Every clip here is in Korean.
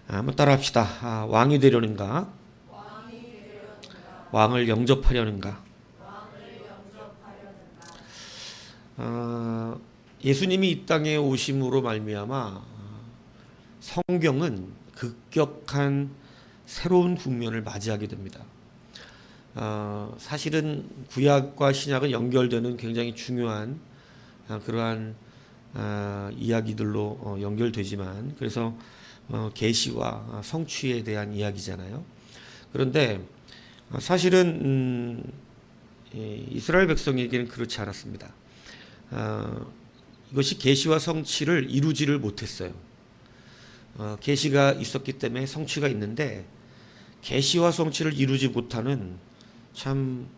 한번 따라합시다. 왕이 되려는가? 왕을 영접하려는가? 예수님이 이 땅에 오심으로 말미암아 성경은 급격한 새로운 국면을 맞이하게 됩니다. 사실은 구약과 신약은 연결되는 굉장히 중요한 그러한 이야기들로 연결되지만, 그래서 계시와 성취에 대한 이야기잖아요. 그런데 사실은 이스라엘 백성에게는 그렇지 않았습니다. 이것이 계시와 성취를 이루지를 못했어요. 계시가 있었기 때문에 성취가 있는데, 계시와 성취를 이루지 못하는, 참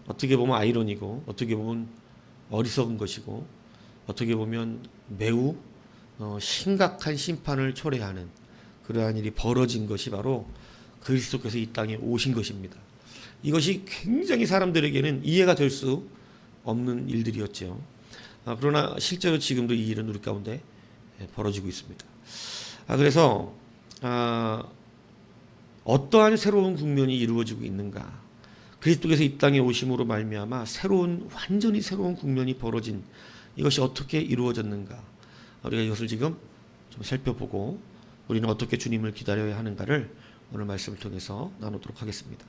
어떻게 보면 아이러니고 어떻게 보면 어리석은 것이고 어떻게 보면 매우 심각한 심판을 초래하는 그러한 일이 벌어진 것이 바로 그리스도께서 이 땅에 오신 것입니다. 이것이 굉장히 사람들에게는 이해가 될 수 없는 일들이었죠. 그러나 실제로 지금도 이 일은 우리 가운데 벌어지고 있습니다. 그래서 어떠한 새로운 국면이 이루어지고 있는가? 그리스도께서 이 땅에 오심으로 말미암아 완전히 새로운 국면이 벌어진, 이것이 어떻게 이루어졌는가? 우리가 이것을 지금 좀 살펴보고 우리는 어떻게 주님을 기다려야 하는가를 오늘 말씀을 통해서 나누도록 하겠습니다.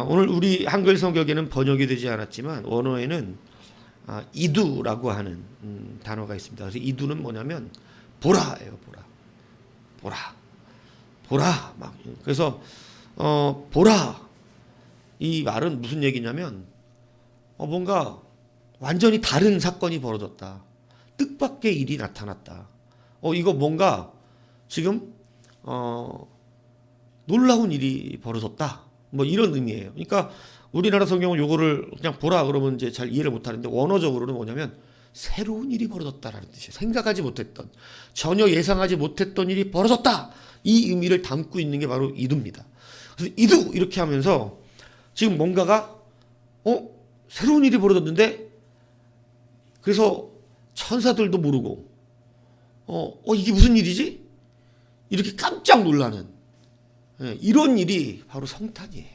오늘 우리 한글 성경에는 번역이 되지 않았지만 원어에는 이두라고 하는 단어가 있습니다. 그래서 이두는 뭐냐면 보라예요. 보라. 그래서 보라, 이 말은 무슨 얘기냐면 뭔가 완전히 다른 사건이 벌어졌다. 뜻밖의 일이 나타났다. 이거 뭔가 지금 놀라운 일이 벌어졌다. 뭐 이런 의미예요. 그러니까 우리나라 성경은 요거를 그냥 보라 그러면 이제 잘 이해를 못 하는데, 원어적으로는 뭐냐면 새로운 일이 벌어졌다라는 뜻이에요. 생각하지 못했던, 전혀 예상하지 못했던 일이 벌어졌다. 이 의미를 담고 있는 게 바로 이두입니다. 그래서 이두 이렇게 하면서 지금 뭔가가 새로운 일이 벌어졌는데, 그래서 천사들도 모르고 이게 무슨 일이지? 이렇게 깜짝 놀라는 이런 일이 바로 성탄이에요.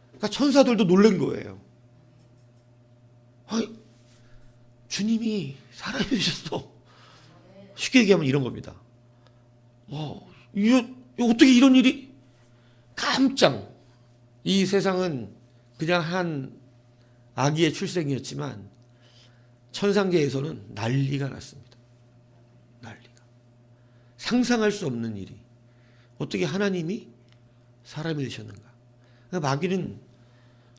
그러니까 천사들도 놀란 거예요. 아니, 주님이 사람이 되셨어. 쉽게 얘기하면 이런 겁니다. 이거 어떻게 이런 일이? 깜짝. 이 세상은 그냥 한 아기의 출생이었지만 천상계에서는 난리가 났습니다. 난리가. 상상할 수 없는 일이. 어떻게 하나님이 사람이 되셨는가? 마귀는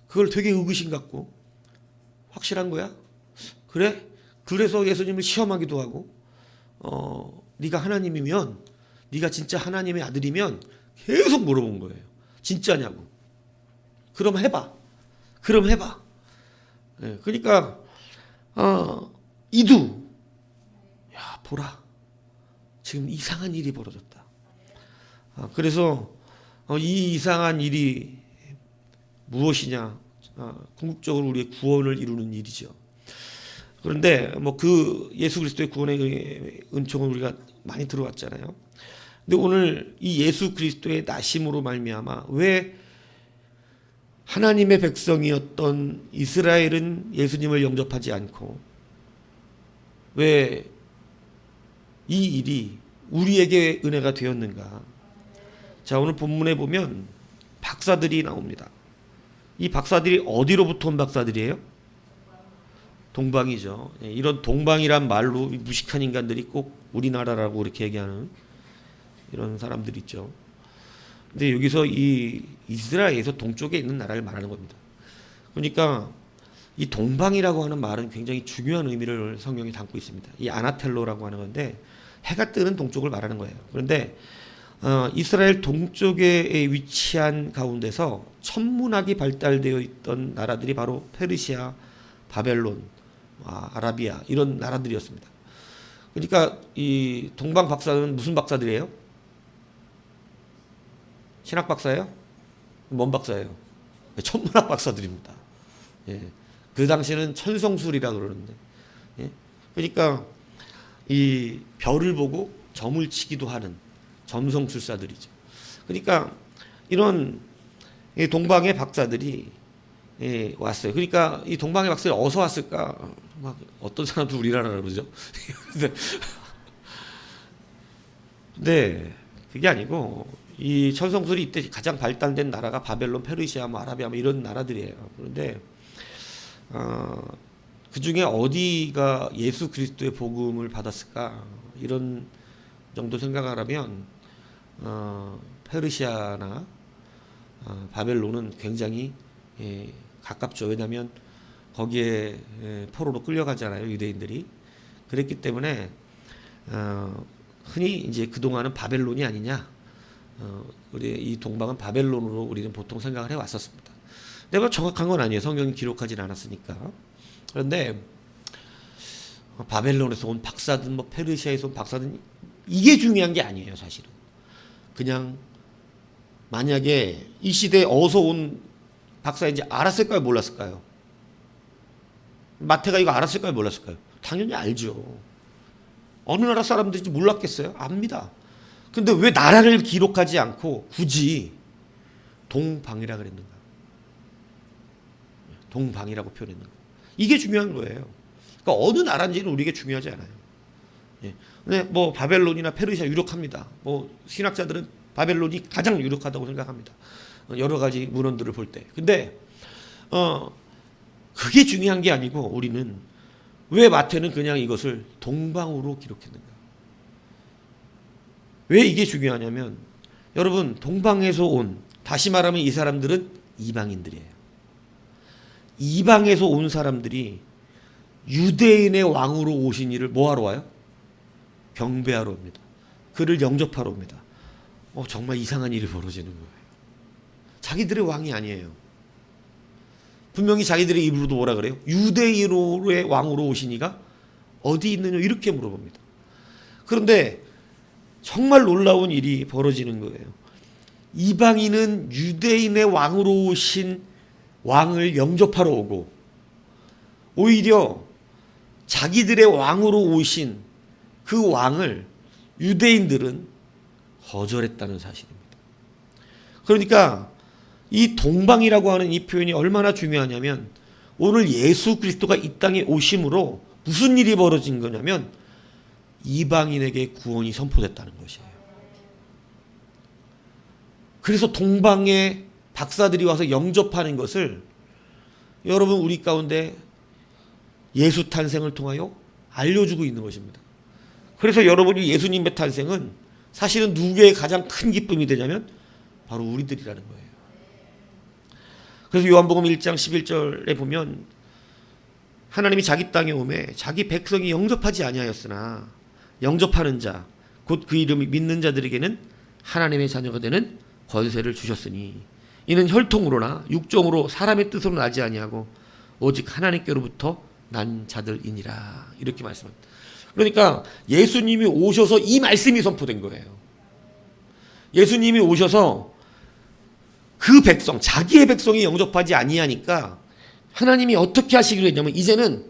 그걸 되게 의구심 갖고, 확실한 거야? 그래? 그래서 예수님을 시험하기도 하고, 네가 하나님이면, 네가 진짜 하나님의 아들이면 계속 물어본 거예요. 진짜냐고. 그럼 해봐. 그러니까 이두, 야 보라, 지금 이상한 일이 벌어졌다. 그래서 이 이상한 일이 무엇이냐? 궁극적으로 우리의 구원을 이루는 일이죠. 그런데 그 예수 그리스도의 구원의 은총은 우리가 많이 들어왔잖아요. 근데 오늘 이 예수 그리스도의 나심으로 말미암아 왜 하나님의 백성이었던 이스라엘은 예수님을 영접하지 않고, 왜 이 일이 우리에게 은혜가 되었는가? 자, 오늘 본문에 보면 박사들이 나옵니다. 이 박사들이 어디로부터 온 박사들이에요? 동방이죠. 이런 동방이란 말로 무식한 인간들이 꼭 우리나라라고 이렇게 얘기하는 이런 사람들이 있죠. 근데 여기서 이 이스라엘에서 동쪽에 있는 나라를 말하는 겁니다. 그러니까 이 동방이라고 하는 말은 굉장히 중요한 의미를 성경에 담고 있습니다. 이 아나텔로라고 하는 건데 해가 뜨는 동쪽을 말하는 거예요. 그런데 이스라엘 동쪽에 위치한 가운데서 천문학이 발달되어 있던 나라들이 바로 페르시아, 바벨론, 아라비아 이런 나라들이었습니다. 그러니까 이 동방 박사는 무슨 박사들이에요? 신학 박사예요? 뭔 박사예요? 천문학 박사들입니다. 예. 그 당시에는 천성술이라 그러는데, 예. 그러니까 이 별을 보고 점을 치기도 하는 점성술사들이죠. 그러니까 이런 동방의 박사들이 왔어요. 그러니까 이 동방의 박사들이 어디서 왔을까? 막 어떤 사람도 우리나라라 그러죠. 근데 그게 아니고 이 천성술이 이때 가장 발달된 나라가 바벨론, 페르시아, 뭐 아라비아 뭐 이런 나라들이에요. 그런데 그 중에 어디가 예수 그리스도의 복음을 받았을까? 이런 정도 생각을 하면 페르시아나 바벨론은 굉장히 가깝죠. 왜냐하면 거기에 포로로 끌려가잖아요, 유대인들이. 그랬기 때문에 흔히 이제 그동안은 바벨론이 아니냐, 우리 이 동방은 바벨론으로 우리는 보통 생각을 해왔었습니다. 근데 뭐 정확한 건 아니에요. 성경이 기록하진 않았으니까. 그런데 바벨론에서 온 박사든 뭐 페르시아에서 온 박사든 이게 중요한 게 아니에요, 사실은. 그냥 만약에 이 시대에 어디서 온 박사인지 알았을까요, 몰랐을까요? 마태가 이거 알았을까요, 몰랐을까요? 당연히 알죠. 어느 나라 사람들인지 몰랐겠어요? 압니다. 근데 왜 나라를 기록하지 않고 굳이 동방이라 그랬는가? 동방이라고 표현했는가? 이게 중요한 거예요. 그러니까 어느 나라인지는 우리에게 중요하지 않아요. 근데 뭐 바벨론이나 페르시아 유력합니다. 뭐 신학자들은 바벨론이 가장 유력하다고 생각합니다. 여러 가지 문헌들을 볼 때. 근데 그게 중요한 게 아니고 우리는 왜 마태는 그냥 이것을 동방으로 기록했는가? 왜 이게 중요하냐면 여러분, 동방에서 온, 다시 말하면 이 사람들은 이방인들이에요. 이방에서 온 사람들이 유대인의 왕으로 오신 이를 뭐하러 와요? 경배하러 옵니다. 그를 영접하러 옵니다. 정말 이상한 일이 벌어지는 거예요. 자기들의 왕이 아니에요. 분명히 자기들의 입으로도 뭐라 그래요? 유대인의 왕으로 오신 이가 어디 있느냐 이렇게 물어봅니다. 그런데 정말 놀라운 일이 벌어지는 거예요. 이방인은 유대인의 왕으로 오신 왕을 영접하러 오고 오히려 자기들의 왕으로 오신 그 왕을 유대인들은 거절했다는 사실입니다. 그러니까 이 동방이라고 하는 이 표현이 얼마나 중요하냐면 오늘 예수 그리스도가 이 땅에 오심으로 무슨 일이 벌어진 거냐면 이방인에게 구원이 선포됐다는 것이에요. 그래서 동방의 박사들이 와서 영접하는 것을 여러분 우리 가운데 예수 탄생을 통하여 알려주고 있는 것입니다. 그래서 여러분이 예수님의 탄생은 사실은 누구의 가장 큰 기쁨이 되냐면 바로 우리들이라는 거예요. 그래서 요한복음 1장 11절에 보면 하나님이 자기 땅에 오매 자기 백성이 영접하지 아니하였으나 영접하는 자 곧 그 이름을 믿는 자들에게는 하나님의 자녀가 되는 권세를 주셨으니 이는 혈통으로나 육정으로 사람의 뜻으로 나지 아니하고 오직 하나님께로부터 난 자들이니라 이렇게 말씀합니다. 그러니까 예수님이 오셔서 이 말씀이 선포된 거예요. 예수님이 오셔서 그 백성, 자기의 백성이 영접하지 아니하니까 하나님이 어떻게 하시기로 했냐면 이제는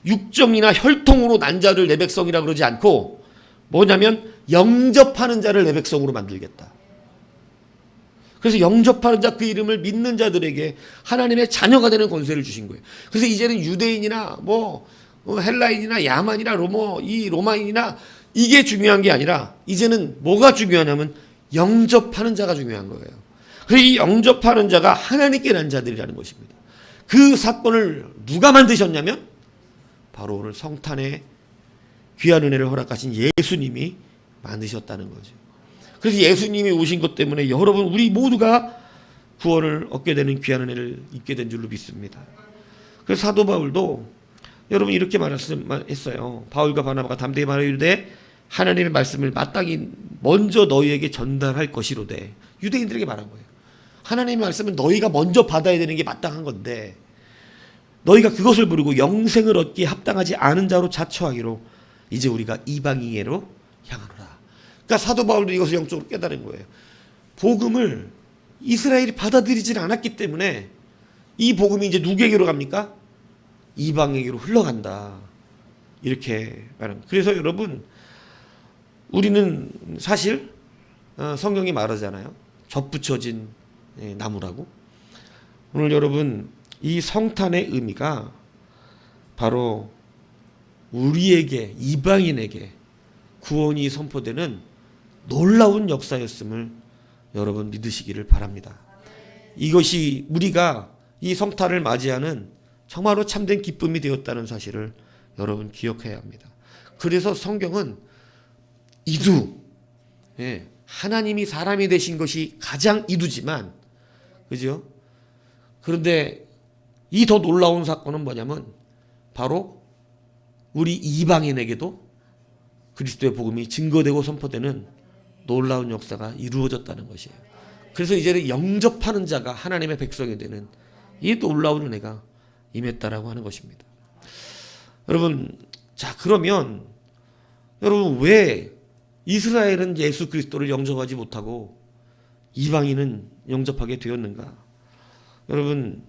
육정이나 혈통으로 난 자를 내 백성이라 그러지 않고 뭐냐면 영접하는 자를 내 백성으로 만들겠다. 그래서 영접하는 자 그 이름을 믿는 자들에게 하나님의 자녀가 되는 권세를 주신 거예요. 그래서 이제는 유대인이나 뭐 헬라인이나 야만이나 로마인이나 이게 중요한 게 아니라 이제는 뭐가 중요하냐면 영접하는 자가 중요한 거예요. 그래서 이 영접하는 자가 하나님께 난 자들이라는 것입니다. 그 사건을 누가 만드셨냐면 바로 오늘 성탄에 귀한 은혜를 허락하신 예수님이 만드셨다는 거죠. 그래서 예수님이 오신 것 때문에 여러분 우리 모두가 구원을 얻게 되는 귀한 은혜를 입게 된 줄로 믿습니다. 그래서 사도 바울도 여러분 이렇게 말했어요. 바울과 바나바가 담대히 말하여 이르되 하나님의 말씀을 마땅히 먼저 너희에게 전달할 것이로되 유대인들에게 말한 거예요. 하나님의 말씀은 너희가 먼저 받아야 되는 게 마땅한 건데 너희가 그것을 모르고 영생을 얻기에 합당하지 않은 자로 자처하기로 이제 우리가 이방인에로 향하노라. 그러니까 사도 바울도 이것을 영적으로 깨달은 거예요. 복음을 이스라엘이 받아들이질 않았기 때문에 이 복음이 이제 누구에게로 갑니까? 이방에게로 흘러간다. 이렇게 말합니다. 그래서 여러분 우리는 사실 성경이 말하잖아요. 접붙여진 나무라고. 오늘 여러분 이 성탄의 의미가 바로 우리에게, 이방인에게 구원이 선포되는 놀라운 역사였음을 여러분 믿으시기를 바랍니다. 이것이 우리가 이 성탄을 맞이하는 정말로 참된 기쁨이 되었다는 사실을 여러분 기억해야 합니다. 그래서 성경은 이두, 하나님이 사람이 되신 것이 가장 이두지만, 그죠? 그런데 이 더 놀라운 사건은 뭐냐면 바로 우리 이방인에게도 그리스도의 복음이 증거되고 선포되는 놀라운 역사가 이루어졌다는 것이에요. 그래서 이제는 영접하는 자가 하나님의 백성이 되는 이 놀라운 은혜가 임했다라고 하는 것입니다. 여러분, 자 그러면 여러분 왜 이스라엘은 예수 그리스도를 영접하지 못하고 이방인은 영접하게 되었는가? 여러분,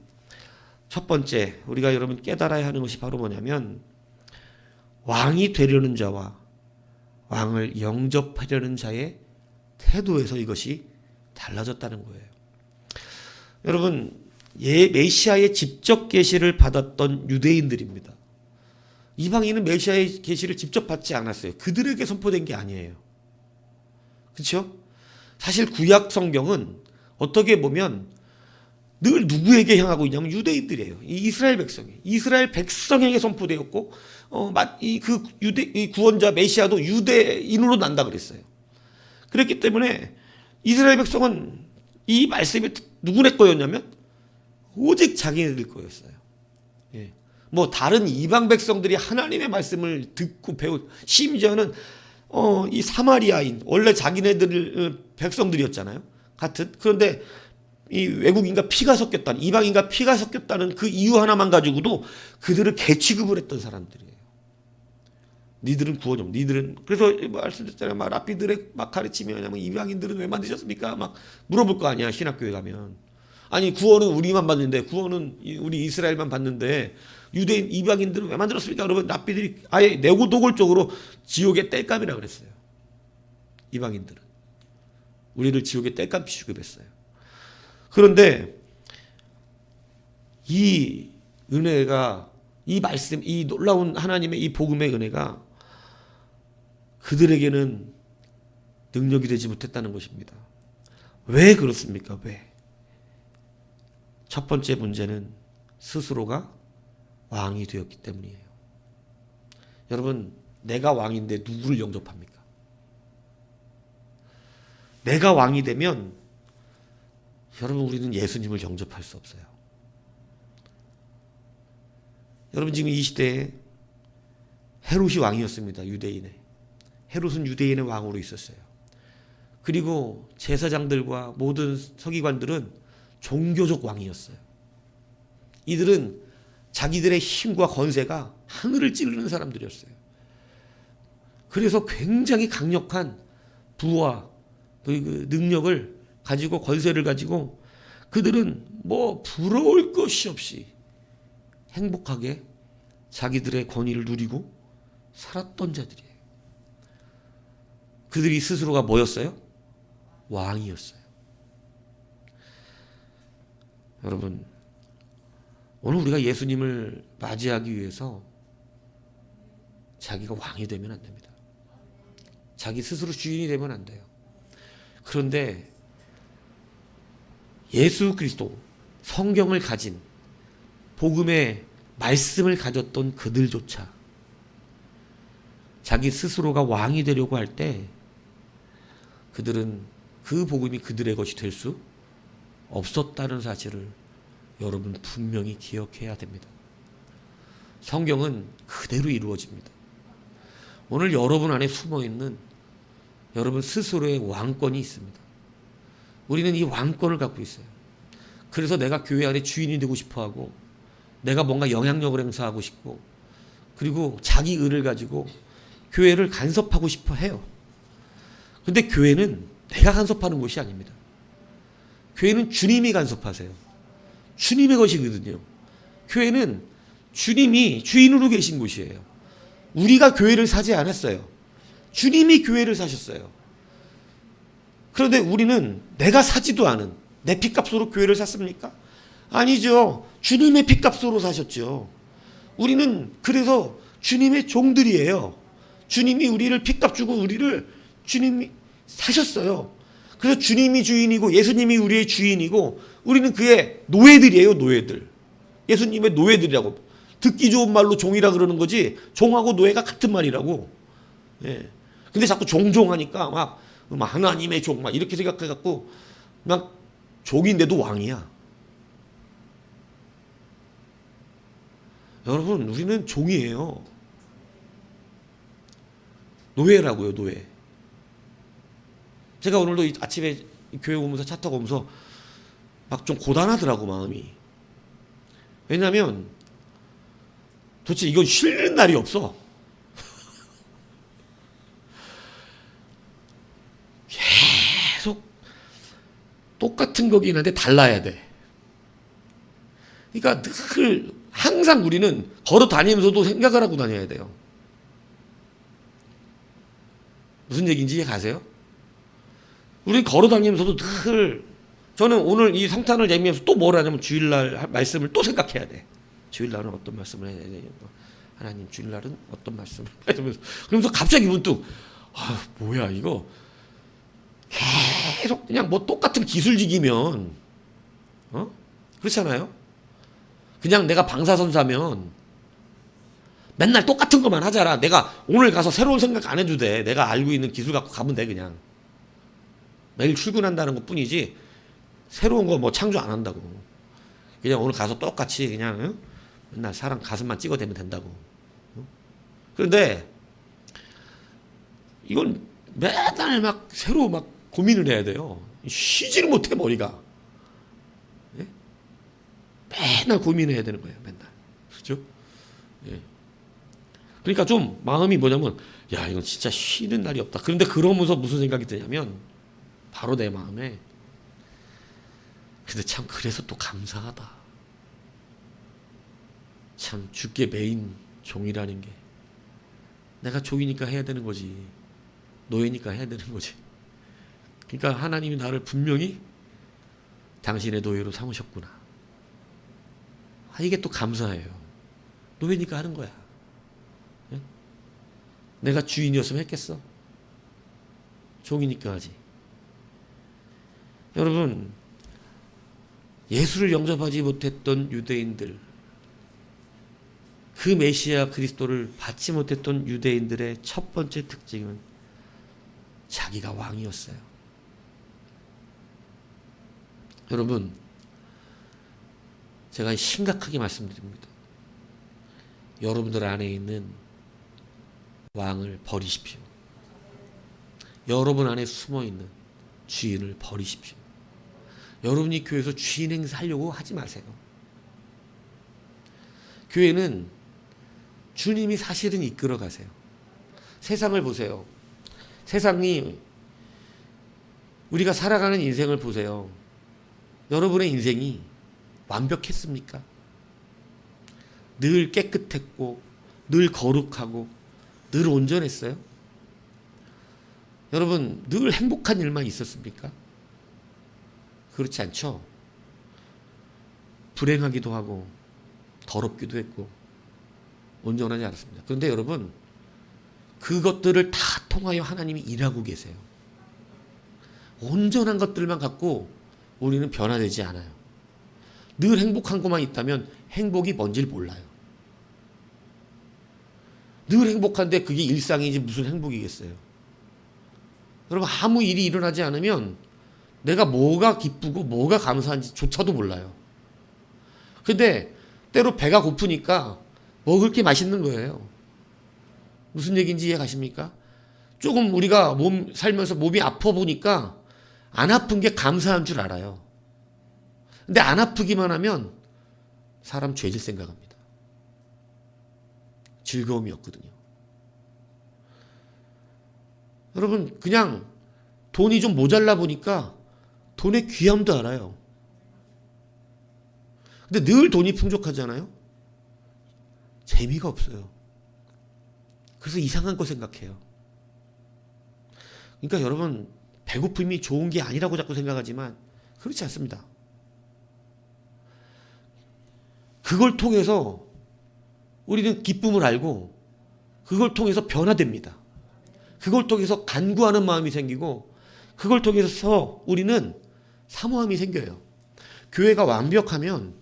첫 번째 우리가 여러분 깨달아야 하는 것이 바로 뭐냐면 왕이 되려는 자와 왕을 영접하려는 자의 태도에서 이것이 달라졌다는 거예요. 여러분, 메시아의 직접 계시를 받았던 유대인들입니다. 이방인은 메시아의 계시를 직접 받지 않았어요. 그들에게 선포된 게 아니에요. 그렇죠? 사실 구약 성경은 어떻게 보면 늘 누구에게 향하고 있냐면 유대인들이에요. 이스라엘 백성이. 이스라엘 백성에게 선포되었고, 이 구원자 메시아도 유대인으로 난다 그랬어요. 그랬기 때문에 이스라엘 백성은 이 말씀이 누구네 거였냐면 오직 자기네들 거였어요. 예. 뭐 다른 이방 백성들이 하나님의 말씀을 듣고 심지어는 이 사마리아인 원래 자기네들 백성들이었잖아요. 같은. 그런데 이 외국인과 피가 섞였다는, 이방인과 피가 섞였다는 그 이유 하나만 가지고도 그들을 개취급을 했던 사람들이에요. 니들은 구원이 없. 니들은 그래서 말씀드렸잖아요. 막 랍비들의 막 가르치면 이방인들은 왜 만드셨습니까? 막 물어볼 거 아니야. 신학교에 가면. 아니 구원은 우리만 받는데, 구원은 우리 이스라엘만 받는데 유대인 이방인들은 왜 만들었습니까? 여러분, 랍비들이 아예 내고도골적으로 지옥의 땔감이라 그랬어요. 이방인들은 우리를 지옥의 땔감 취급했어요. 그런데 이 은혜가, 이 말씀, 이 놀라운 하나님의 이 복음의 은혜가 그들에게는 능력이 되지 못했다는 것입니다. 왜 그렇습니까? 왜? 첫 번째 문제는 스스로가 왕이 되었기 때문이에요. 여러분, 내가 왕인데 누구를 영접합니까? 내가 왕이 되면 여러분, 우리는 예수님을 영접할 수 없어요. 여러분, 지금 이 시대에 헤롯이 왕이었습니다. 유대인의. 헤롯은 유대인의 왕으로 있었어요. 그리고 제사장들과 모든 서기관들은 종교적 왕이었어요. 이들은 자기들의 힘과 권세가 하늘을 찌르는 사람들이었어요. 그래서 굉장히 강력한 부와 그 능력을 가지고, 권세를 가지고 그들은 뭐 부러울 것이 없이 행복하게 자기들의 권위를 누리고 살았던 자들이에요. 그들이 스스로가 뭐였어요? 왕이었어요. 여러분, 오늘 우리가 예수님을 맞이하기 위해서 자기가 왕이 되면 안 됩니다. 자기 스스로 주인이 되면 안 돼요. 그런데 예수 그리스도, 성경을 가진, 복음의 말씀을 가졌던 그들조차 자기 스스로가 왕이 되려고 할 때 그들은 그 복음이 그들의 것이 될 수 없었다는 사실을 여러분 분명히 기억해야 됩니다. 성경은 그대로 이루어집니다. 오늘 여러분 안에 숨어있는 여러분 스스로의 왕권이 있습니다. 우리는 이 왕권을 갖고 있어요. 그래서 내가 교회 안에 주인이 되고 싶어하고, 내가 뭔가 영향력을 행사하고 싶고, 그리고 자기 의를 가지고 교회를 간섭하고 싶어 해요. 그런데 교회는 내가 간섭하는 곳이 아닙니다. 교회는 주님이 간섭하세요. 주님의 것이거든요. 교회는 주님이 주인으로 계신 곳이에요. 우리가 교회를 사지 않았어요. 주님이 교회를 사셨어요. 그런데 우리는 내가 사지도 않은 내 피값으로 교회를 샀습니까? 아니죠. 주님의 피값으로 사셨죠. 우리는 그래서 주님의 종들이에요. 주님이 우리를 피값 주고 우리를 주님이 사셨어요. 그래서 주님이 주인이고 예수님이 우리의 주인이고 우리는 그의 노예들이에요. 노예들. 예수님의 노예들이라고. 듣기 좋은 말로 종이라 그러는 거지 종하고 노예가 같은 말이라고. 예. 근데 자꾸 종종하니까 막 하나님의 종 막 이렇게 생각해갖고 막 종인데도 왕이야. 여러분 우리는 종이에요. 노예라고요. 노예. 제가 오늘도 아침에 교회 오면서 차 타고 오면서 막 좀 고단하더라고 마음이. 왜냐면 도대체 이건 쉬는 날이 없어. 계속 똑같은 거긴 한데 달라야 돼. 그러니까 늘 항상 우리는 걸어 다니면서도 생각을 하고 다녀야 돼요. 무슨 얘기인지 이해 가세요? 우리 걸어 다니면서도 늘 저는 오늘 이 성탄을 얘기하면서 또 뭘 하냐면 주일날 말씀을 또 생각해야 돼. 주일날은 어떤 말씀을 해야 돼? 하나님 주일날은 어떤 말씀을 그러면서 갑자기 문득 뭐야 이거 계속 그냥 뭐 똑같은 기술직이면 그렇잖아요. 그냥 내가 방사선사면 맨날 똑같은 것만 하잖아. 내가 오늘 가서 새로운 생각 안 해도 돼. 내가 알고 있는 기술 갖고 가면 돼 그냥. 매일 출근한다는 것 뿐이지 새로운 거 뭐 창조 안 한다고. 그냥 오늘 가서 똑같이 그냥 맨날 사람 가슴만 찍어대면 된다고. 그런데 이건 매달 막 새로 막 고민을 해야 돼요. 쉬지를 못해 머리가. 예? 맨날 고민해야 되는 거예요. 맨날. 그렇죠? 예. 그러니까 좀 마음이 뭐냐면 야 이건 진짜 쉬는 날이 없다. 그런데 그러면서 무슨 생각이 드냐면 바로 내 마음에 근데 참 그래서 또 감사하다. 참 주께 매인 종이라는 게 내가 종이니까 해야 되는 거지. 노예니까 해야 되는 거지. 그러니까 하나님이 나를 분명히 당신의 노예로 삼으셨구나. 이게 또 감사해요. 노예니까 하는 거야. 네? 내가 주인이었으면 했겠어? 종이니까 하지. 여러분 예수를 영접하지 못했던 유대인들, 그 메시아 그리스도를 받지 못했던 유대인들의 첫 번째 특징은 자기가 왕이었어요. 여러분 제가 심각하게 말씀드립니다. 여러분들 안에 있는 왕을 버리십시오. 여러분 안에 숨어있는 주인을 버리십시오. 여러분이 교회에서 주인 행사하려고 하지 마세요. 교회는 주님이 사실은 이끌어 가세요. 세상을 보세요. 세상이 우리가 살아가는 인생을 보세요. 여러분의 인생이 완벽했습니까? 늘 깨끗했고 늘 거룩하고 늘 온전했어요? 여러분 늘 행복한 일만 있었습니까? 그렇지 않죠? 불행하기도 하고 더럽기도 했고 온전하지 않았습니다. 그런데 여러분 그것들을 다 통하여 하나님이 일하고 계세요. 온전한 것들만 갖고 우리는 변화되지 않아요. 늘 행복한 것만 있다면 행복이 뭔지를 몰라요. 늘 행복한데 그게 일상이지 무슨 행복이겠어요. 여러분 아무 일이 일어나지 않으면 내가 뭐가 기쁘고 뭐가 감사한지조차도 몰라요. 근데 때로 배가 고프니까 먹을 게 맛있는 거예요. 무슨 얘기인지 이해 가십니까? 조금 우리가 살면서 몸이 아파 보니까 안 아픈 게 감사한 줄 알아요. 근데 안 아프기만 하면 사람 죄질 생각합니다. 즐거움이 없거든요. 여러분 그냥 돈이 좀 모자라 보니까 돈의 귀함도 알아요. 근데 늘 돈이 풍족하잖아요. 재미가 없어요. 그래서 이상한 거 생각해요. 그러니까 여러분, 배고픔이 좋은 게 아니라고 자꾸 생각하지만 그렇지 않습니다. 그걸 통해서 우리는 기쁨을 알고 그걸 통해서 변화됩니다. 그걸 통해서 간구하는 마음이 생기고 그걸 통해서 우리는 사모함이 생겨요. 교회가 완벽하면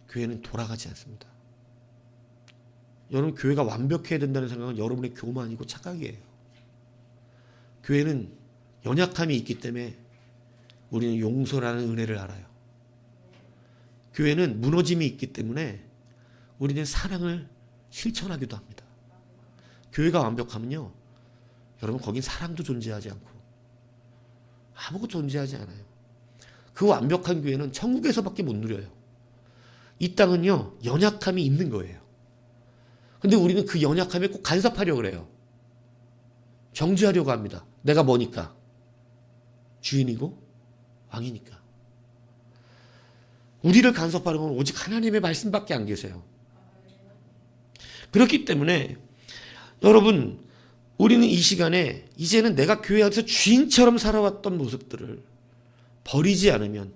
교회는 돌아가지 않습니다. 여러분, 교회가 완벽해야 된다는 생각은 여러분의 교만이고 착각이에요. 교회는 연약함이 있기 때문에 우리는 용서라는 은혜를 알아요. 교회는 무너짐이 있기 때문에 우리는 사랑을 실천하기도 합니다. 교회가 완벽하면요, 여러분, 거긴 사랑도 존재하지 않고 아무것도 존재하지 않아요. 그 완벽한 교회는 천국에서밖에 못 누려요. 이 땅은요, 연약함이 있는 거예요. 근데 우리는 그 연약함에 꼭 간섭하려고 그래요. 정죄하려고 합니다. 내가 뭐니까? 주인이고 왕이니까. 우리를 간섭하는 건 오직 하나님의 말씀밖에 안 계세요. 그렇기 때문에 여러분, 우리는 이 시간에 이제는 내가 교회 안에서 주인처럼 살아왔던 모습들을 버리지 않으면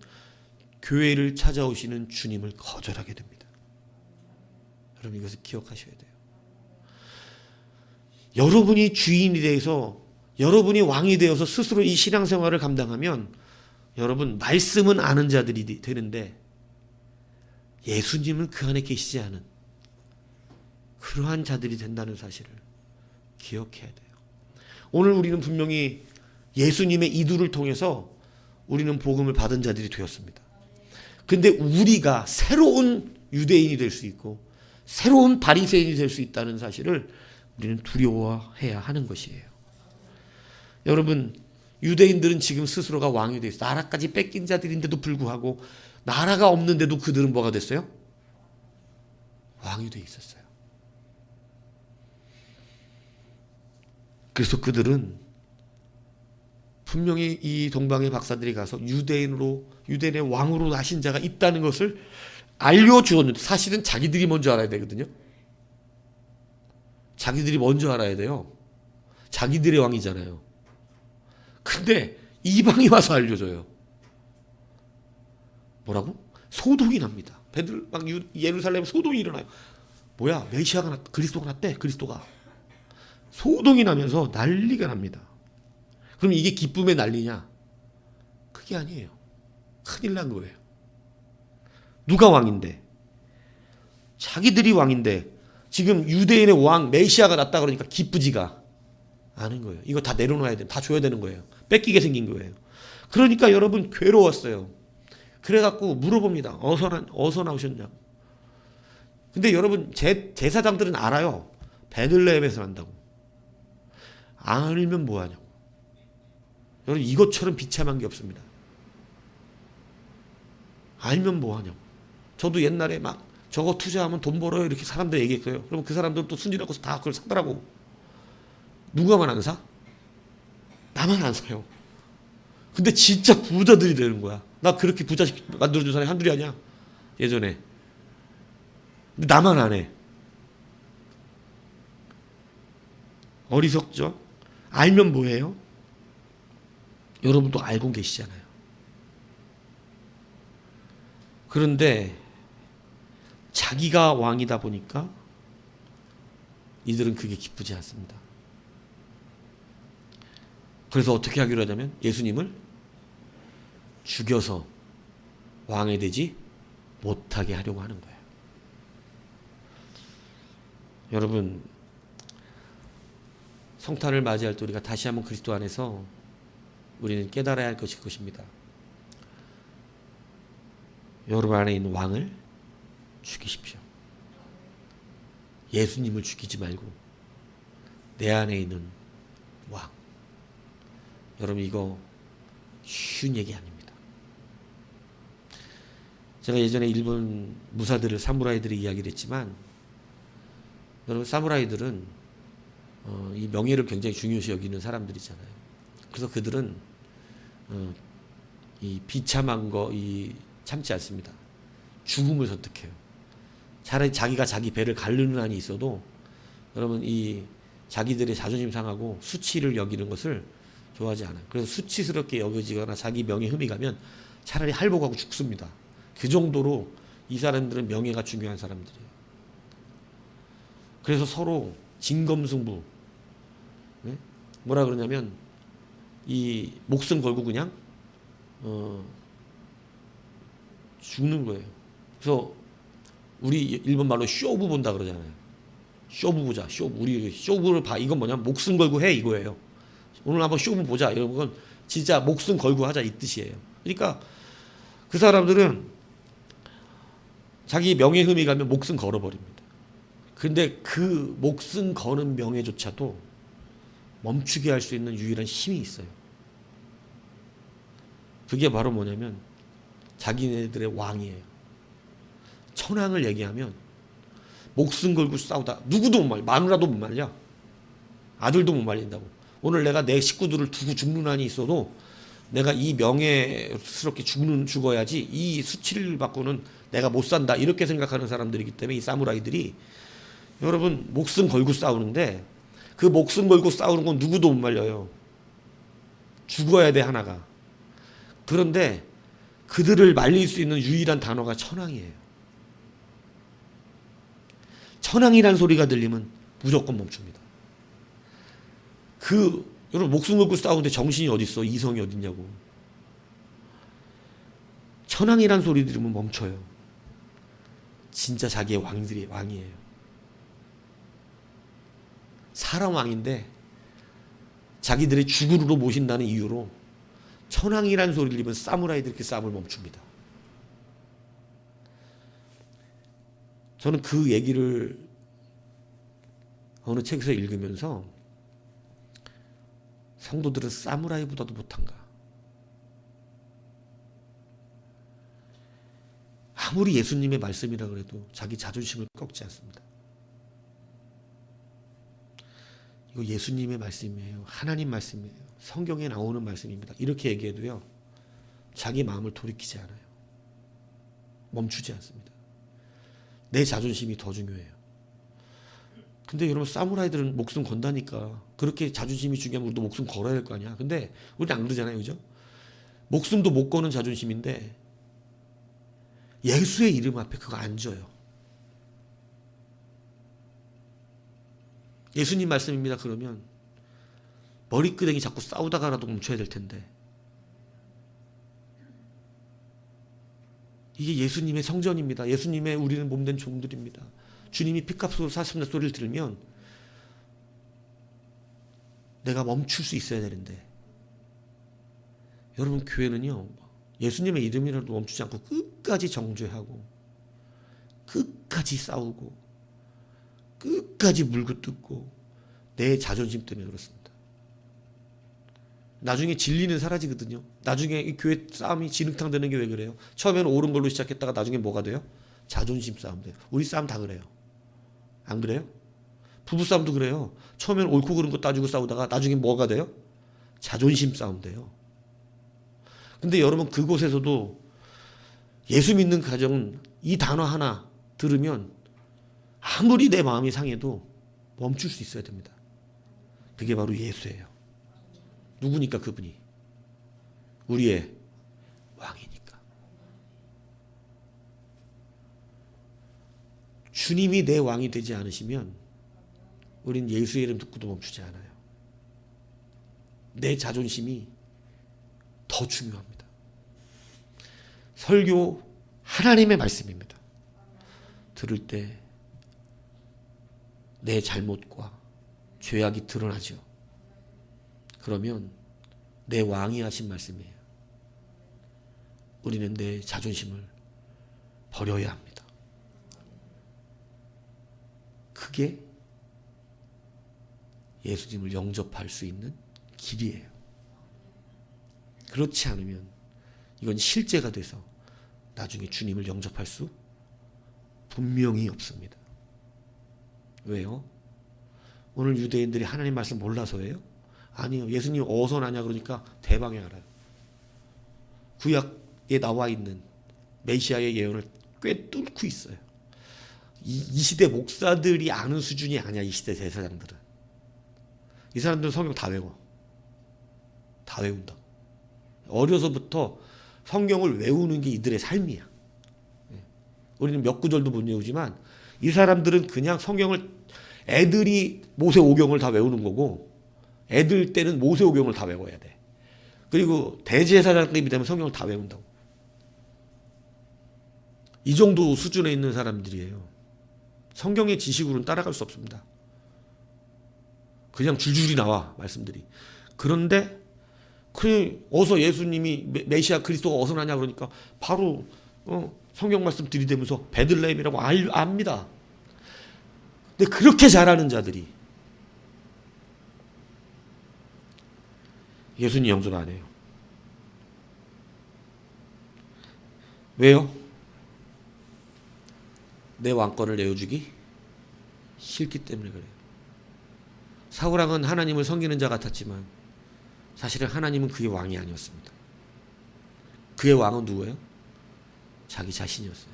교회를 찾아오시는 주님을 거절하게 됩니다. 여러분, 이것을 기억하셔야 돼요. 여러분이 주인이 되어서, 여러분이 왕이 되어서 스스로 이 신앙생활을 감당하면 여러분, 말씀은 아는 자들이 되는데 예수님은 그 안에 계시지 않은 그러한 자들이 된다는 사실을 기억해야 돼요. 오늘 우리는 분명히 예수님의 이두를 통해서 우리는 복음을 받은 자들이 되었습니다. 근데 우리가 새로운 유대인이 될 수 있고 새로운 바리새인이 될 수 있다는 사실을 우리는 두려워해야 하는 것이에요. 여러분, 유대인들은 지금 스스로가 왕이 되어 있어요. 나라까지 뺏긴 자들인데도 불구하고 나라가 없는데도 그들은 뭐가 됐어요? 왕이 되어 있었어요. 그래서 그들은 분명히 이 동방의 박사들이 가서 유대인의 왕으로 나신 자가 있다는 것을 알려주었는데 사실은 자기들이 먼저 알아야 되거든요. 자기들이 먼저 알아야 돼요. 자기들의 왕이잖아요. 근데 이방이 와서 알려줘요. 뭐라고? 소동이 납니다. 예루살렘 소동이 일어나요. 뭐야? 메시아가 그리스도가 났대. 그리스도가. 소동이 나면서 난리가 납니다. 그럼 이게 기쁨의 난리냐? 그게 아니에요. 큰일 난 거예요. 누가 왕인데? 자기들이 왕인데 지금 유대인의 왕 메시아가 났다 그러니까 기쁘지가 않은 거예요. 이거 다 내려놔야 돼. 다 줘야 되는 거예요. 뺏기게 생긴 거예요. 그러니까 여러분 괴로웠어요. 그래갖고 물어봅니다. 어디서 나오셨냐고. 근데 여러분 제사장들은 알아요. 베들레헴에서 난다고. 알면 뭐하냐고. 여러분, 이것처럼 비참한 게 없습니다. 알면 뭐하냐고. 저도 옛날에 막 저거 투자하면 돈 벌어요 이렇게 사람들 얘기했어요. 그럼 그 사람들은 또 순진하고 다 그걸 사더라고. 누가만 안 사? 나만 안 사요. 근데 진짜 부자들이 되는 거야. 나 그렇게 부자 만들어준 사람이 한둘이 아니야. 예전에. 근데 나만 안 해. 어리석죠? 알면 뭐해요? 여러분도 알고 계시잖아요. 그런데 자기가 왕이다 보니까 이들은 그게 기쁘지 않습니다. 그래서 어떻게 하기로 하냐면 예수님을 죽여서 왕이 되지 못하게 하려고 하는 거예요. 여러분, 성탄을 맞이할 때 우리가 다시 한번 그리스도 안에서 우리는 깨달아야 할 것일 것입니다. 여러분 안에 있는 왕을 죽이십시오. 예수님을 죽이지 말고 내 안에 있는 왕. 여러분, 이거 쉬운 얘기 아닙니다. 제가 예전에 일본 무사들을 사무라이들이 이야기를 했지만 여러분, 사무라이들은 이 명예를 굉장히 중요시 여기는 사람들이잖아요. 그래서 그들은 이 비참한 거 참지 않습니다. 죽음을 선택해요. 차라리 자기가 자기 배를 가르는 한이 있어도 여러분, 이 자기들의 자존심 상하고 수치를 여기는 것을 좋아하지 않아요. 그래서 수치스럽게 여겨지거나 자기 명예 흠이 가면 차라리 할복하고 죽습니다. 그 정도로 이 사람들은 명예가 중요한 사람들이에요. 그래서 서로 진검승부, 네? 뭐라 그러냐면 이 목숨 걸고 그냥 죽는 거예요. 그래서 우리 일본 말로 쇼부 본다 그러잖아요. 쇼부 보자. 쇼부. 우리 쇼부를 봐. 이건 뭐냐면 목숨 걸고 해 이거예요. 오늘 한번 쇼부 보자. 이런 건 진짜 목숨 걸고 하자 이 뜻이에요. 그러니까 그 사람들은 자기 명예 흠이 가면 목숨 걸어버립니다. 근데 그 목숨 거는 명예조차도 멈추게 할 수 있는 유일한 힘이 있어요. 그게 바로 뭐냐면 자기네들의 왕이에요. 천황을 얘기하면 목숨 걸고 싸우다 누구도 못 말려. 마누라도 못 말려. 아들도 못 말린다고. 오늘 내가 내 식구들을 두고 죽는 한이 있어도 내가 이 명예스럽게 죽어야지 이 수치를 받고는 내가 못 산다 이렇게 생각하는 사람들이기 때문에 이 사무라이들이 여러분 목숨 걸고 싸우는데 그 목숨 걸고 싸우는 건 누구도 못 말려요. 죽어야 돼 하나가. 그런데 그들을 말릴 수 있는 유일한 단어가 천황이에요. 천황이란 소리가 들리면 무조건 멈춥니다. 여러분 목숨 걸고 싸우는데 정신이 어딨어? 이성이 어딨냐고. 천황이란 소리 들으면 멈춰요. 진짜 자기의 왕이에요. 사람 왕인데 자기들의 주구루로 모신다는 이유로 천황이란 소리를 들으면 사무라이들이 그 싸움을 멈춥니다. 저는 그 얘기를 어느 책에서 읽으면서 성도들은 사무라이보다도 못한가. 아무리 예수님의 말씀이라 그래도 자기 자존심을 꺾지 않습니다. 이거 예수님의 말씀이에요. 하나님 말씀이에요. 성경에 나오는 말씀입니다. 이렇게 얘기해도요. 자기 마음을 돌이키지 않아요. 멈추지 않습니다. 내 자존심이 더 중요해요. 근데 여러분 사무라이들은 목숨 건다니까 그렇게 자존심이 중요하면 우리도 목숨 걸어야 될 거 아니야. 근데 우리는 안 그러잖아요. 그죠? 목숨도 못 거는 자존심인데 예수의 이름 앞에 그거 안 져요. 예수님 말씀입니다. 그러면 머리끄댕이 자꾸 싸우다가라도 멈춰야 될 텐데 이게 예수님의 성전입니다. 예수님의 우리는 몸된 종들입니다. 주님이 피값으로 사신다 소리를 들으면 내가 멈출 수 있어야 되는데 여러분 교회는요 예수님의 이름이라도 멈추지 않고 끝까지 정죄하고 끝까지 싸우고 끝까지 물고 뜯고 내 자존심 때문에 그렇습니다. 나중에 진리는 사라지거든요. 나중에 이 교회 싸움이 진흙탕 되는 게 왜 그래요? 처음에는 옳은 걸로 시작했다가 나중에 뭐가 돼요? 자존심 싸움 돼요. 우리 싸움 다 그래요. 안 그래요? 부부싸움도 그래요. 처음에는 옳고 그른 거 따지고 싸우다가 나중에 뭐가 돼요? 자존심 싸움 돼요. 근데 여러분 그곳에서도 예수 믿는 가정은 이 단어 하나 들으면 아무리 내 마음이 상해도 멈출 수 있어야 됩니다. 그게 바로 예수예요. 누구니까 그분이? 우리의 왕이니까. 주님이 내 왕이 되지 않으시면 우린 예수의 이름 듣고도 멈추지 않아요. 내 자존심이 더 중요합니다. 설교 하나님의 말씀입니다. 들을 때 내 잘못과 죄악이 드러나죠. 그러면 내 왕이 하신 말씀이에요. 우리는 내 자존심을 버려야 합니다. 그게 예수님을 영접할 수 있는 길이에요. 그렇지 않으면 이건 실제가 돼서 나중에 주님을 영접할 수 분명히 없습니다. 왜요? 오늘 유대인들이 하나님 말씀 몰라서예요? 아니요. 예수님 어디서 나냐 그러니까 대방에 알아요. 구약에 나와 있는 메시아의 예언을 꽤 뚫고 있어요. 이 시대 목사들이 아는 수준이 아니야. 이 시대 제사장들은. 이 사람들은 성경 다 외워. 다 외운다. 어려서부터 성경을 외우는 게 이들의 삶이야. 우리는 몇 구절도 못 외우지만 이 사람들은 그냥 성경을, 애들이 모세오경을 다 외우는 거고 애들 때는 모세오경을 다 외워야 돼. 그리고 대제사장급이 되면 성경을 다 외운다고. 이 정도 수준에 있는 사람들이에요. 성경의 지식으로는 따라갈 수 없습니다. 그냥 줄줄이 나와 말씀들이. 그런데 어서 예수님이 메시아 그리스도가 어서 나냐 그러니까 바로 성경 말씀 들이대면서 베들레헴이라고 압니다. 근데 그렇게 잘하는 자들이 예수님 영접 안 해요. 왜요? 내 왕권을 내어주기 싫기 때문에 그래요. 사울왕은 하나님을 섬기는 자 같았지만 사실은 하나님은 그의 왕이 아니었습니다. 그의 왕은 누구예요? 자기 자신이었어요.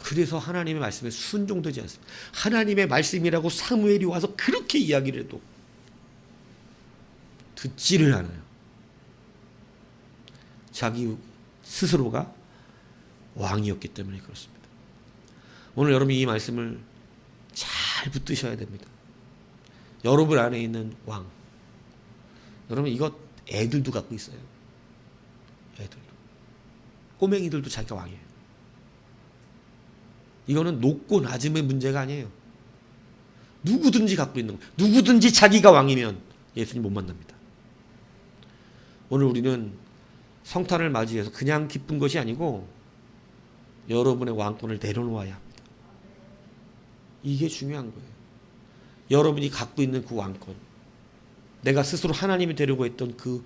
그래서 하나님의 말씀에 순종되지 않습니다. 하나님의 말씀이라고 사무엘이 와서 그렇게 이야기를 해도 듣지를 않아요. 자기 스스로가 왕이었기 때문에 그렇습니다. 오늘 여러분이 이 말씀을 잘 붙드셔야 됩니다. 여러분 안에 있는 왕. 여러분 이거 애들도 갖고 있어요. 애들도. 꼬맹이들도 자기가 왕이에요. 이거는 높고 낮음의 문제가 아니에요. 누구든지 갖고 있는 거예요. 누구든지 자기가 왕이면 예수님 못 만납니다. 오늘 우리는 성탄을 맞이해서 그냥 기쁜 것이 아니고 여러분의 왕권을 내려놓아야 합니다. 이게 중요한 거예요. 여러분이 갖고 있는 그 왕권, 내가 스스로 하나님이 되려고 했던 그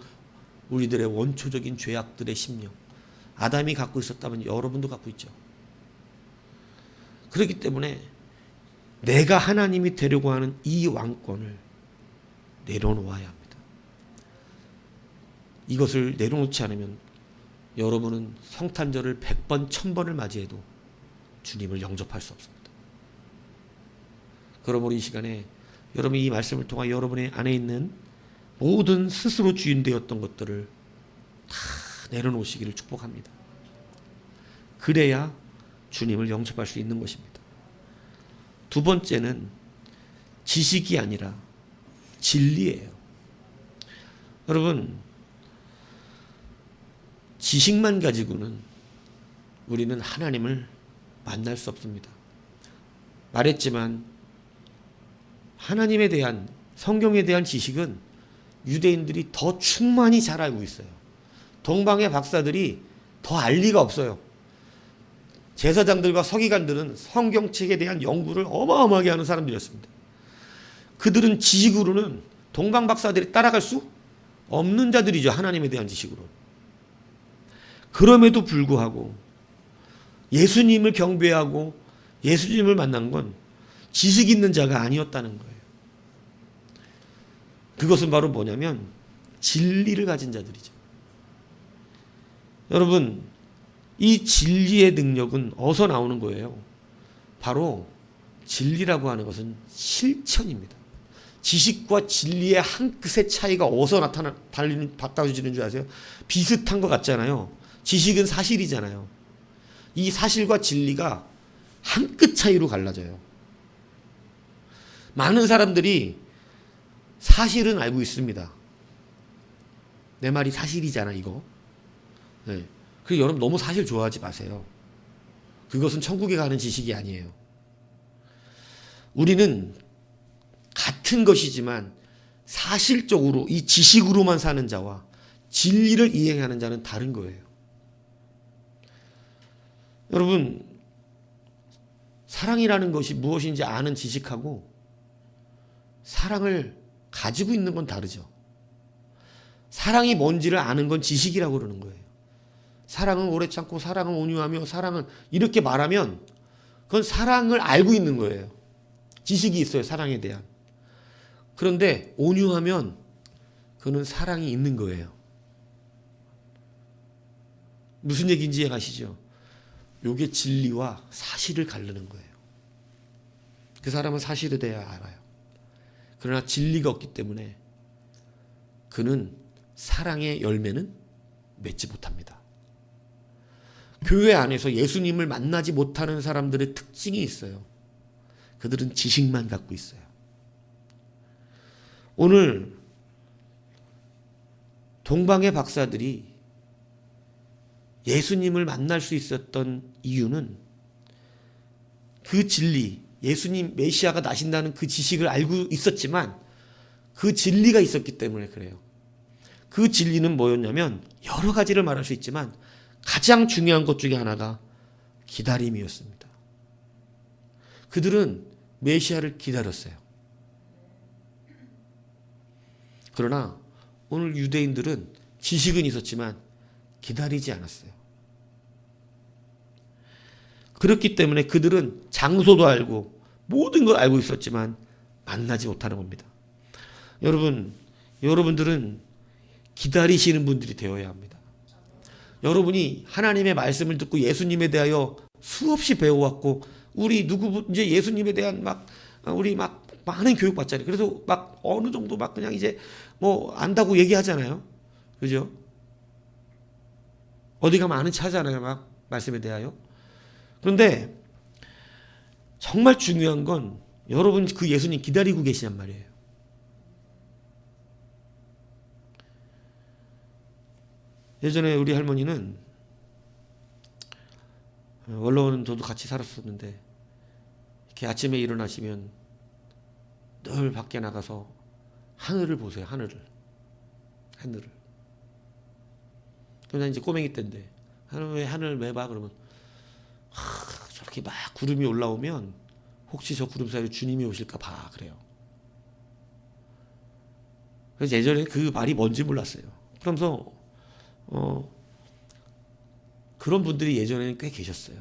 우리들의 원초적인 죄악들의 심령, 아담이 갖고 있었다면 여러분도 갖고 있죠. 그렇기 때문에 내가 하나님이 되려고 하는 이 왕권을 내려놓아야 합니다. 이것을 내려놓지 않으면 여러분은 성탄절을 100번, 1000번을 맞이해도 주님을 영접할 수 없습니다. 그러므로 이 시간에 여러분이 이 말씀을 통해 여러분의 안에 있는 모든 스스로 주인되었던 것들을 다 내려놓으시기를 축복합니다. 그래야 주님을 영접할 수 있는 것입니다. 두 번째는 지식이 아니라 진리예요. 여러분, 지식만 가지고는 우리는 하나님을 만날 수 없습니다. 말했지만 하나님에 대한, 성경에 대한 지식은 유대인들이 더 충만히 잘 알고 있어요. 동방의 박사들이 더 알 리가 없어요. 제사장들과 서기관들은 성경책에 대한 연구를 어마어마하게 하는 사람들이었습니다. 그들은 지식으로는 동방 박사들이 따라갈 수 없는 자들이죠. 하나님에 대한 지식으로. 그럼에도 불구하고 예수님을 경배하고 예수님을 만난 건 지식 있는 자가 아니었다는 거예요. 그것은 바로 뭐냐면 진리를 가진 자들이죠. 여러분, 이 진리의 능력은 어디서 나오는 거예요? 바로 진리라고 하는 것은 실천입니다. 지식과 진리의 한 끗의 차이가 어디서 바꿔지는 줄 아세요? 비슷한 것 같잖아요. 지식은 사실이잖아요. 이 사실과 진리가 한 끗 차이로 갈라져요. 많은 사람들이 사실은 알고 있습니다. 내 말이 사실이잖아, 이거. 네. 그리고 여러분 너무 사실 좋아하지 마세요. 그것은 천국에 가는 지식이 아니에요. 우리는 같은 것이지만 사실적으로 이 지식으로만 사는 자와 진리를 이행하는 자는 다른 거예요. 여러분, 사랑이라는 것이 무엇인지 아는 지식하고 사랑을 가지고 있는 건 다르죠. 사랑이 뭔지를 아는 건 지식이라고 그러는 거예요. 사랑은 오래 참고 사랑은 온유하며 사랑은 이렇게 말하면 그건 사랑을 알고 있는 거예요. 지식이 있어요. 사랑에 대한. 그런데 온유하면 그는 사랑이 있는 거예요. 무슨 얘기인지 이해가시죠? 요게 진리와 사실을 가르는 거예요. 그 사람은 사실에 대해 알아요. 그러나 진리가 없기 때문에 그는 사랑의 열매는 맺지 못합니다. 교회 안에서 예수님을 만나지 못하는 사람들의 특징이 있어요. 그들은 지식만 갖고 있어요. 오늘 동방의 박사들이 예수님을 만날 수 있었던 이유는 그 진리, 예수님 메시아가 나신다는 그 지식을 알고 있었지만 그 진리가 있었기 때문에 그래요. 그 진리는 뭐였냐면 여러 가지를 말할 수 있지만 가장 중요한 것 중에 하나가 기다림이었습니다. 그들은 메시아를 기다렸어요. 그러나 오늘 유대인들은 지식은 있었지만 기다리지 않았어요. 그렇기 때문에 그들은 장소도 알고 모든 걸 알고 있었지만 만나지 못하는 겁니다. 여러분들은 기다리시는 분들이 되어야 합니다. 여러분이 하나님의 말씀을 듣고 예수님에 대하여 수없이 배워왔고 우리 이제 예수님에 대한 우리 많은 교육 받잖아요. 그래서 어느 정도 그냥 이제 뭐 안다고 얘기하잖아요. 그죠? 어디 가면 아는 차잖아요. 말씀에 대하여. 그런데 정말 중요한 건 여러분 그 예수님 기다리고 계시냔 말이에요. 예전에 우리 할머니는 원로는 저도 같이 살았었는데 이렇게 아침에 일어나시면 늘 밖에 나가서 하늘을 보세요. 하늘을. 그냥 이제 꼬맹이 때인데 하늘 왜 봐? 그러면 저렇게 막 구름이 올라오면 혹시 저 구름 사이로 주님이 오실까 봐 그래요. 그래서 예전에 그 말이 뭔지 몰랐어요. 그러면서 그런 분들이 예전에는 꽤 계셨어요.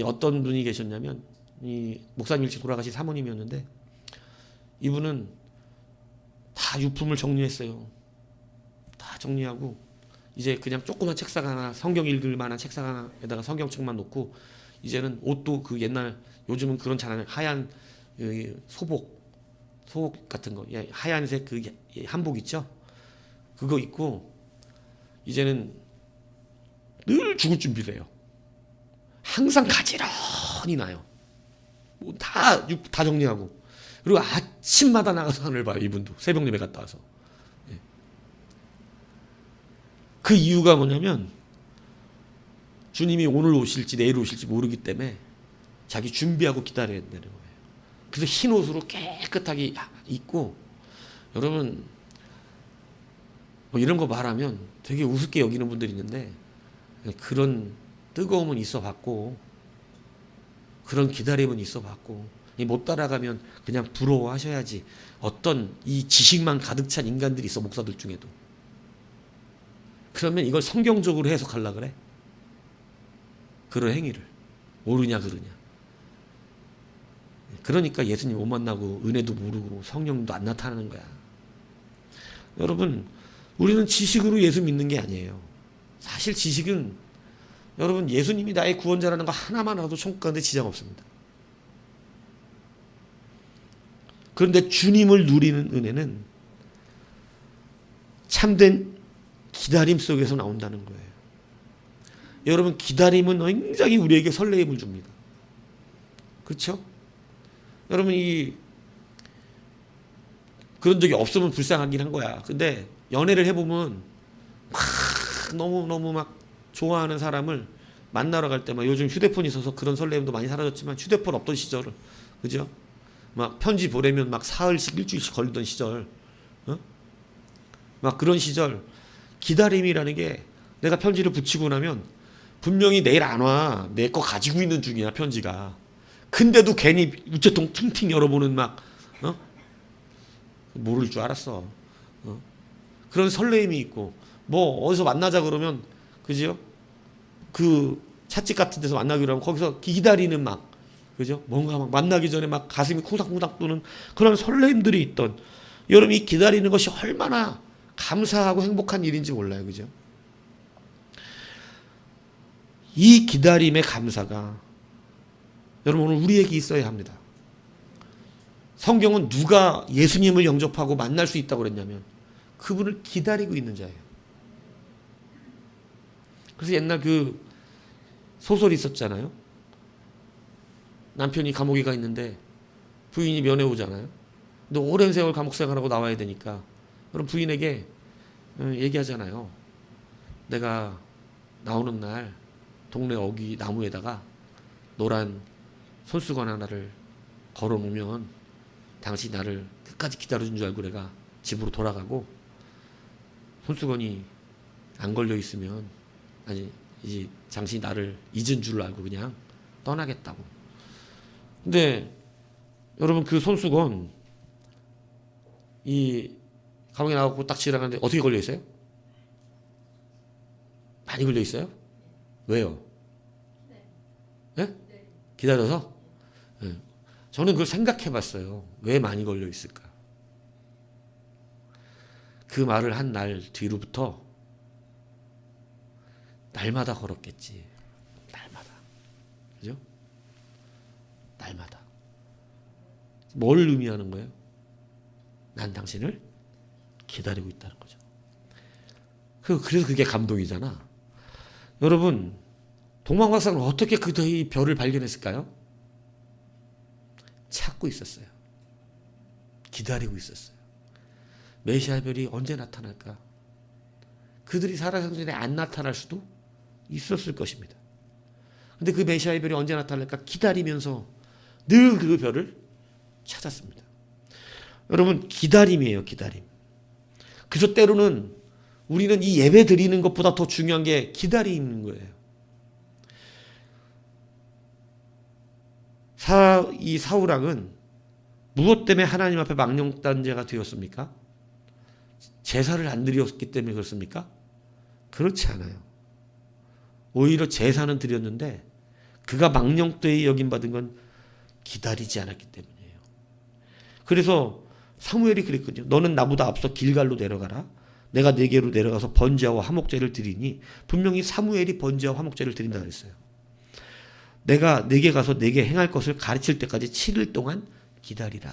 어떤 분이 계셨냐면 이 목사님 일찍 돌아가신 사모님이었는데 이분은 다 유품을 정리했어요. 다 정리하고 이제 그냥 조그만 책상 하나, 성경 읽을 만한 책상 하나에다가 성경책만 놓고 이제는 옷도 그 옛날 요즘은 그런 잘 하얀 소복 같은 거, 하얀색 그 한복 있죠? 그거 입고 이제는 늘 죽을 준비를 해요. 항상 가지런히 나요. 다 정리하고. 그리고 아침마다 나가서 하늘 봐요. 이분도 새벽 예배 갔다 와서. 그 이유가 뭐냐면 주님이 오늘 오실지 내일 오실지 모르기 때문에 자기 준비하고 기다려야 된다는 거예요. 그래서 흰 옷으로 깨끗하게 입고 여러분 뭐 이런 거 말하면 되게 우습게 여기는 분들이 있는데 그런 뜨거움은 있어 봤고 그런 기다림은 있어 봤고 못 따라가면 그냥 부러워하셔야지. 어떤 이 지식만 가득 찬 인간들이 있어, 목사들 중에도. 그러면 이걸 성경적으로 해석하려고 그래. 그런 행위를 모르냐 그러냐. 그러니까 예수님 못 만나고 은혜도 모르고 성령도 안 나타나는 거야. 여러분 우리는 지식으로 예수 믿는 게 아니에요. 사실 지식은 여러분 예수님이 나의 구원자라는 거 하나만 알아도 천국 가는데 지장 없습니다. 그런데 주님을 누리는 은혜는 참된 기다림 속에서 나온다는 거예요. 여러분 기다림은 굉장히 우리에게 설레임을 줍니다. 그렇죠? 여러분 그런 적이 없으면 불쌍하긴 한 거야. 근데 연애를 해보면 너무 좋아하는 사람을 만나러 갈 때 요즘 휴대폰이 있어서 그런 설레임도 많이 사라졌지만 휴대폰 없던 시절을 그죠? 편지 보내면 사흘씩 일주일씩 걸리던 시절, 그런 시절 기다림이라는 게 내가 편지를 붙이고 나면 분명히 내일 안 와. 내 거 가지고 있는 중이야 편지가. 근데도 괜히 우체통 팅팅 열어보는 모를 줄 알았어. 그런 설레임이 있고 어디서 만나자 그러면 그죠? 그 찻집 같은 데서 만나기로 하면 거기서 기다리는 그죠? 뭔가 만나기 전에 가슴이 쿵닥쿵닥 뜨는 그런 설레임들이 있던 여러분이 기다리는 것이 얼마나 감사하고 행복한 일인지 몰라요. 그죠? 이 기다림의 감사가 여러분 오늘 우리에게 있어야 합니다. 성경은 누가 예수님을 영접하고 만날 수 있다고 그랬냐면 그분을 기다리고 있는 자예요. 그래서 옛날 그 소설이 있었잖아요. 남편이 감옥에 가 있는데 부인이 면회 오잖아요. 근데 오랜 세월 감옥 생활하고 나와야 되니까 그럼 부인에게 얘기하잖아요. 내가 나오는 날 동네 어귀 나무에다가 노란 손수건 하나를 걸어놓으면 당신 나를 끝까지 기다려준 줄 알고 내가 집으로 돌아가고 손수건이 안 걸려 있으면 아니 이제 당신이 나를 잊은 줄 알고 그냥 떠나겠다고. 근데 여러분 그 손수건 이 감옥에 나가고 딱 지나가는데 어떻게 걸려 있어요? 많이 걸려 있어요? 왜요? 네? 기다려서? 네. 저는 그걸 생각해 봤어요. 왜 많이 걸려 있을까? 그 말을 한 날 뒤로부터 날마다 걸었겠지. 날마다. 그죠? 날마다. 뭘 의미하는 거예요? 난 당신을 기다리고 있다는 거죠. 그래서 그게 감동이잖아. 여러분, 동방박사는 어떻게 그 별을 발견했을까요? 찾고 있었어요. 기다리고 있었어요. 메시아 별이 언제 나타날까? 그들이 살아가기 전에 안 나타날 수도 있었을 것입니다. 근데 그 메시아의 별이 언제 나타날까 기다리면서 늘 그 별을 찾았습니다. 여러분, 기다림이에요, 기다림. 그래서 때로는 우리는 이 예배 드리는 것보다 더 중요한 게 기다리는 거예요. 이 사울왕은 무엇 때문에 하나님 앞에 망령된 자가 되었습니까? 제사를 안 드렸기 때문에 그렇습니까? 그렇지 않아요. 오히려 제사는 드렸는데 그가 망령되이 여김받은 건 기다리지 않았기 때문이에요. 그래서 사무엘이 그랬거든요. 너는 나보다 앞서 길갈로 내려가라. 내가 네게로 내려가서 번제와 화목제를 드리니 분명히 사무엘이 번제와 화목제를 드린다 그랬어요. 내가 네게 가서 네게 행할 것을 가르칠 때까지 7일 동안 기다리라.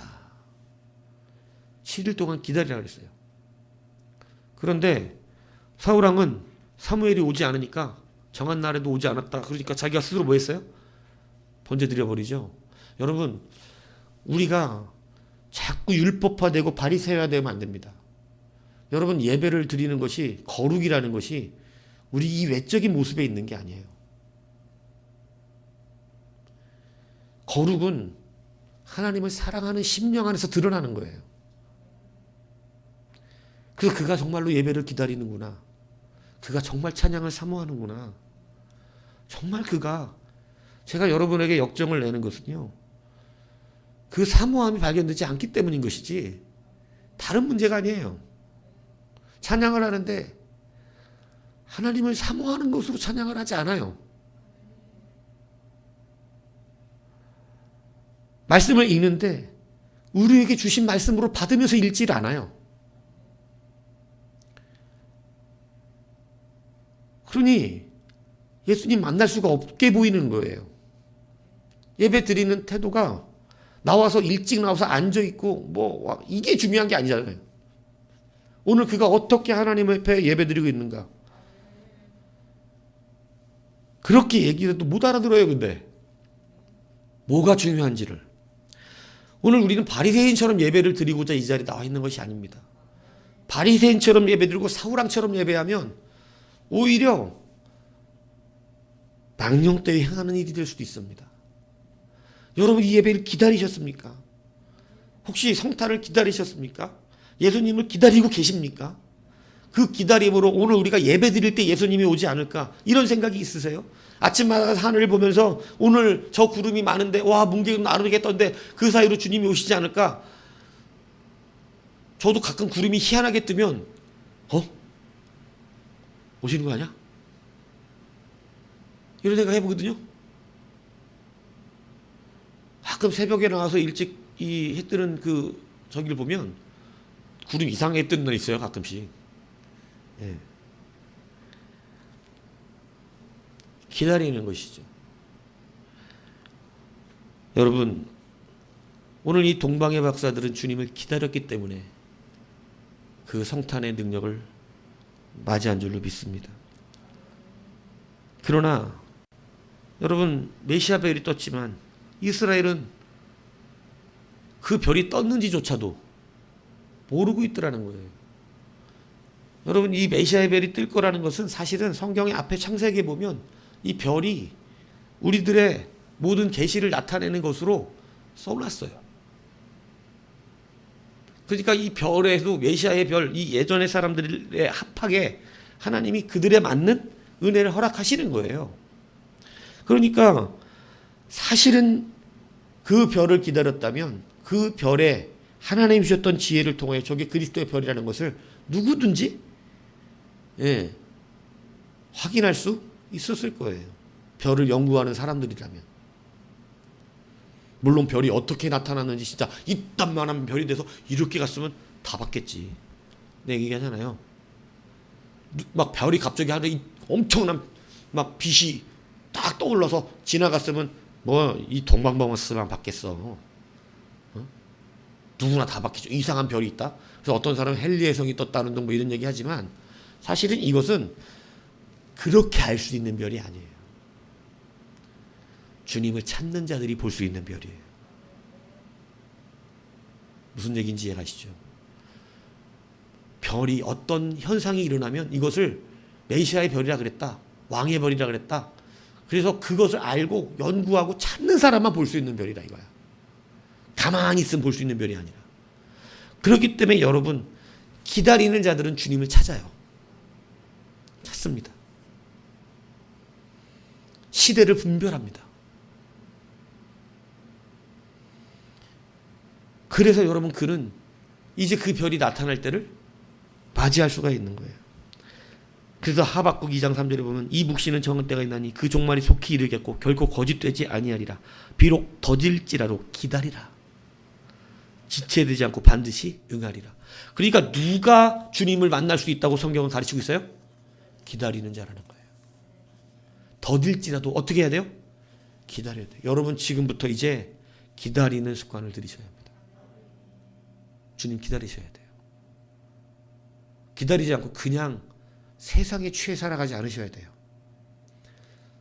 7일 동안 기다리라 그랬어요. 그런데 사울왕은 사무엘이 오지 않으니까 정한 날에도 오지 않았다. 그러니까 자기가 스스로 뭐 했어요? 번제 드려버리죠. 여러분, 우리가 자꾸 율법화되고 바리새야 되면 안 됩니다. 여러분, 예배를 드리는 것이 거룩이라는 것이 우리 이 외적인 모습에 있는 게 아니에요. 거룩은 하나님을 사랑하는 심령 안에서 드러나는 거예요. 그래서 그가 정말로 예배를 기다리는구나. 그가 정말 찬양을 사모하는구나. 정말 그가, 제가 여러분에게 역정을 내는 것은요, 그 사모함이 발견되지 않기 때문인 것이지 다른 문제가 아니에요. 찬양을 하는데 하나님을 사모하는 것으로 찬양을 하지 않아요. 말씀을 읽는데 우리에게 주신 말씀으로 받으면서 읽지를 않아요. 그러니 예수님 만날 수가 없게 보이는 거예요. 예배 드리는 태도가 나와서 일찍 나와서 앉아있고 이게 중요한 게 아니잖아요. 오늘 그가 어떻게 하나님 앞에 예배 드리고 있는가. 그렇게 얘기해도 못 알아들어요. 근데 뭐가 중요한지를. 오늘 우리는 바리새인처럼 예배를 드리고자 이 자리에 나와 있는 것이 아닙니다. 바리새인처럼 예배드리고 사울왕처럼 예배하면 오히려 망령되이 행하는 일이 될 수도 있습니다. 여러분, 이 예배를 기다리셨습니까? 혹시 성탄을 기다리셨습니까? 예수님을 기다리고 계십니까? 그 기다림으로 오늘 우리가 예배 드릴 때 예수님이 오지 않을까 이런 생각이 있으세요? 아침마다 하늘을 보면서 오늘 저 구름이 많은데 와 문개는 나르겠던데 그 사이로 주님이 오시지 않을까? 저도 가끔 구름이 희한하게 뜨면 오시는 거 아니야? 이런 생각 해보거든요. 가끔 새벽에 나와서 일찍 이 해 뜨는 그 저기를 보면 구름 이상하게 뜨는 날 있어요. 가끔씩. 예. 기다리는 것이죠. 여러분, 오늘 이 동방의 박사들은 주님을 기다렸기 때문에 그 성탄의 능력을 맞이한 줄로 믿습니다. 그러나 여러분, 메시아 별이 떴지만 이스라엘은 그 별이 떴는지조차도 모르고 있더라는 거예요. 여러분, 이 메시아의 별이 뜰 거라는 것은 사실은 성경의 앞에 창세기에 보면 이 별이 우리들의 모든 계시를 나타내는 것으로 써놨어요. 그러니까 이 별에도 메시아의 별, 이 예전의 사람들의 합하게 하나님이 그들에 맞는 은혜를 허락하시는 거예요. 그러니까 사실은 그 별을 기다렸다면 그 별에 하나님 주셨던 지혜를 통해 저게 그리스도의 별이라는 것을 누구든지 확인할 수 있었을 거예요. 별을 연구하는 사람들이라면. 물론 별이 어떻게 나타났는지 진짜 이딴만한 별이 돼서 이렇게 갔으면 다 봤겠지. 내 얘기하잖아요. 막 별이 갑자기 하늘에 엄청난 막 빛이 딱 떠올라서 지나갔으면 뭐 이 동방방어스만 봤겠어. 누구나 다 봤겠죠. 이상한 별이 있다. 그래서 어떤 사람은 헨리의 성이 떴다는 등 뭐 이런 얘기 하지만 사실은 이것은 그렇게 알 수 있는 별이 아니에요. 주님을 찾는 자들이 볼 수 있는 별이에요. 무슨 얘기인지 이해가시죠? 별이 어떤 현상이 일어나면 이것을 메시아의 별이라 그랬다. 왕의 별이라 그랬다. 그래서 그것을 알고 연구하고 찾는 사람만 볼 수 있는 별이다 이거야. 가만히 있으면 볼 수 있는 별이 아니라. 그렇기 때문에 여러분, 기다리는 자들은 주님을 찾아요. 찾습니다. 시대를 분별합니다. 그래서 여러분, 그는 이제 그 별이 나타날 때를 맞이할 수가 있는 거예요. 그래서 하박국 2장 3절에 보면 이 묵시는 정한 때가 있나니 그 종말이 속히 이르겠고 결코 거짓되지 아니하리라. 비록 더딜지라도 기다리라. 지체되지 않고 반드시 응하리라. 그러니까 누가 주님을 만날 수 있다고 성경은 가르치고 있어요? 기다리는 자라는 거예요. 더딜지라도 어떻게 해야 돼요? 기다려야 돼요. 여러분, 지금부터 이제 기다리는 습관을 들이셔야 합니다. 주님 기다리셔야 돼요. 기다리지 않고 그냥 세상에 취해 살아가지 않으셔야 돼요.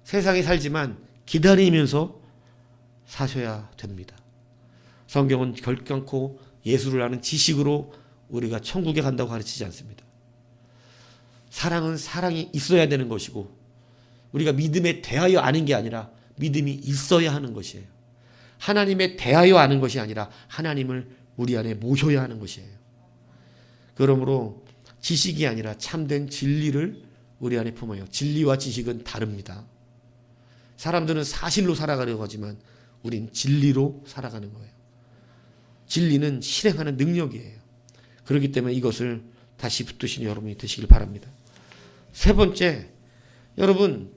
세상에 살지만 기다리면서 사셔야 됩니다. 성경은 결단코 예수를 아는 지식으로 우리가 천국에 간다고 가르치지 않습니다. 사랑은 사랑이 있어야 되는 것이고 우리가 믿음에 대하여 아는 게 아니라 믿음이 있어야 하는 것이에요. 하나님에 대하여 아는 것이 아니라 하나님을 우리 안에 모셔야 하는 것이에요. 그러므로 지식이 아니라 참된 진리를 우리 안에 품어요. 진리와 지식은 다릅니다. 사람들은 사실로 살아가려고 하지만 우린 진리로 살아가는 거예요. 진리는 실행하는 능력이에요. 그렇기 때문에 이것을 다시 붙드시는 여러분이 되시길 바랍니다. 세 번째, 여러분,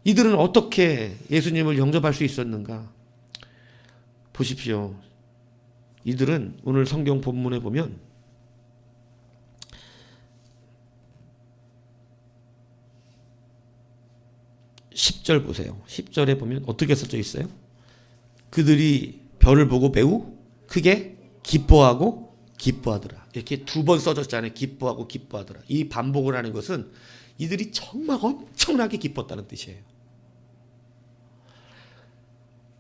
이들은 어떻게 예수님을 영접할 수 있었는가? 보십시오. 이들은 오늘 성경 본문에 보면 10절 보세요. 10절에 보면 어떻게 써져 있어요? 그들이 별을 보고 매우 크게 기뻐하고 기뻐하더라. 이렇게 두 번 써졌잖아요. 기뻐하고 기뻐하더라. 이 반복을 하는 것은 이들이 정말 엄청나게 기뻤다는 뜻이에요.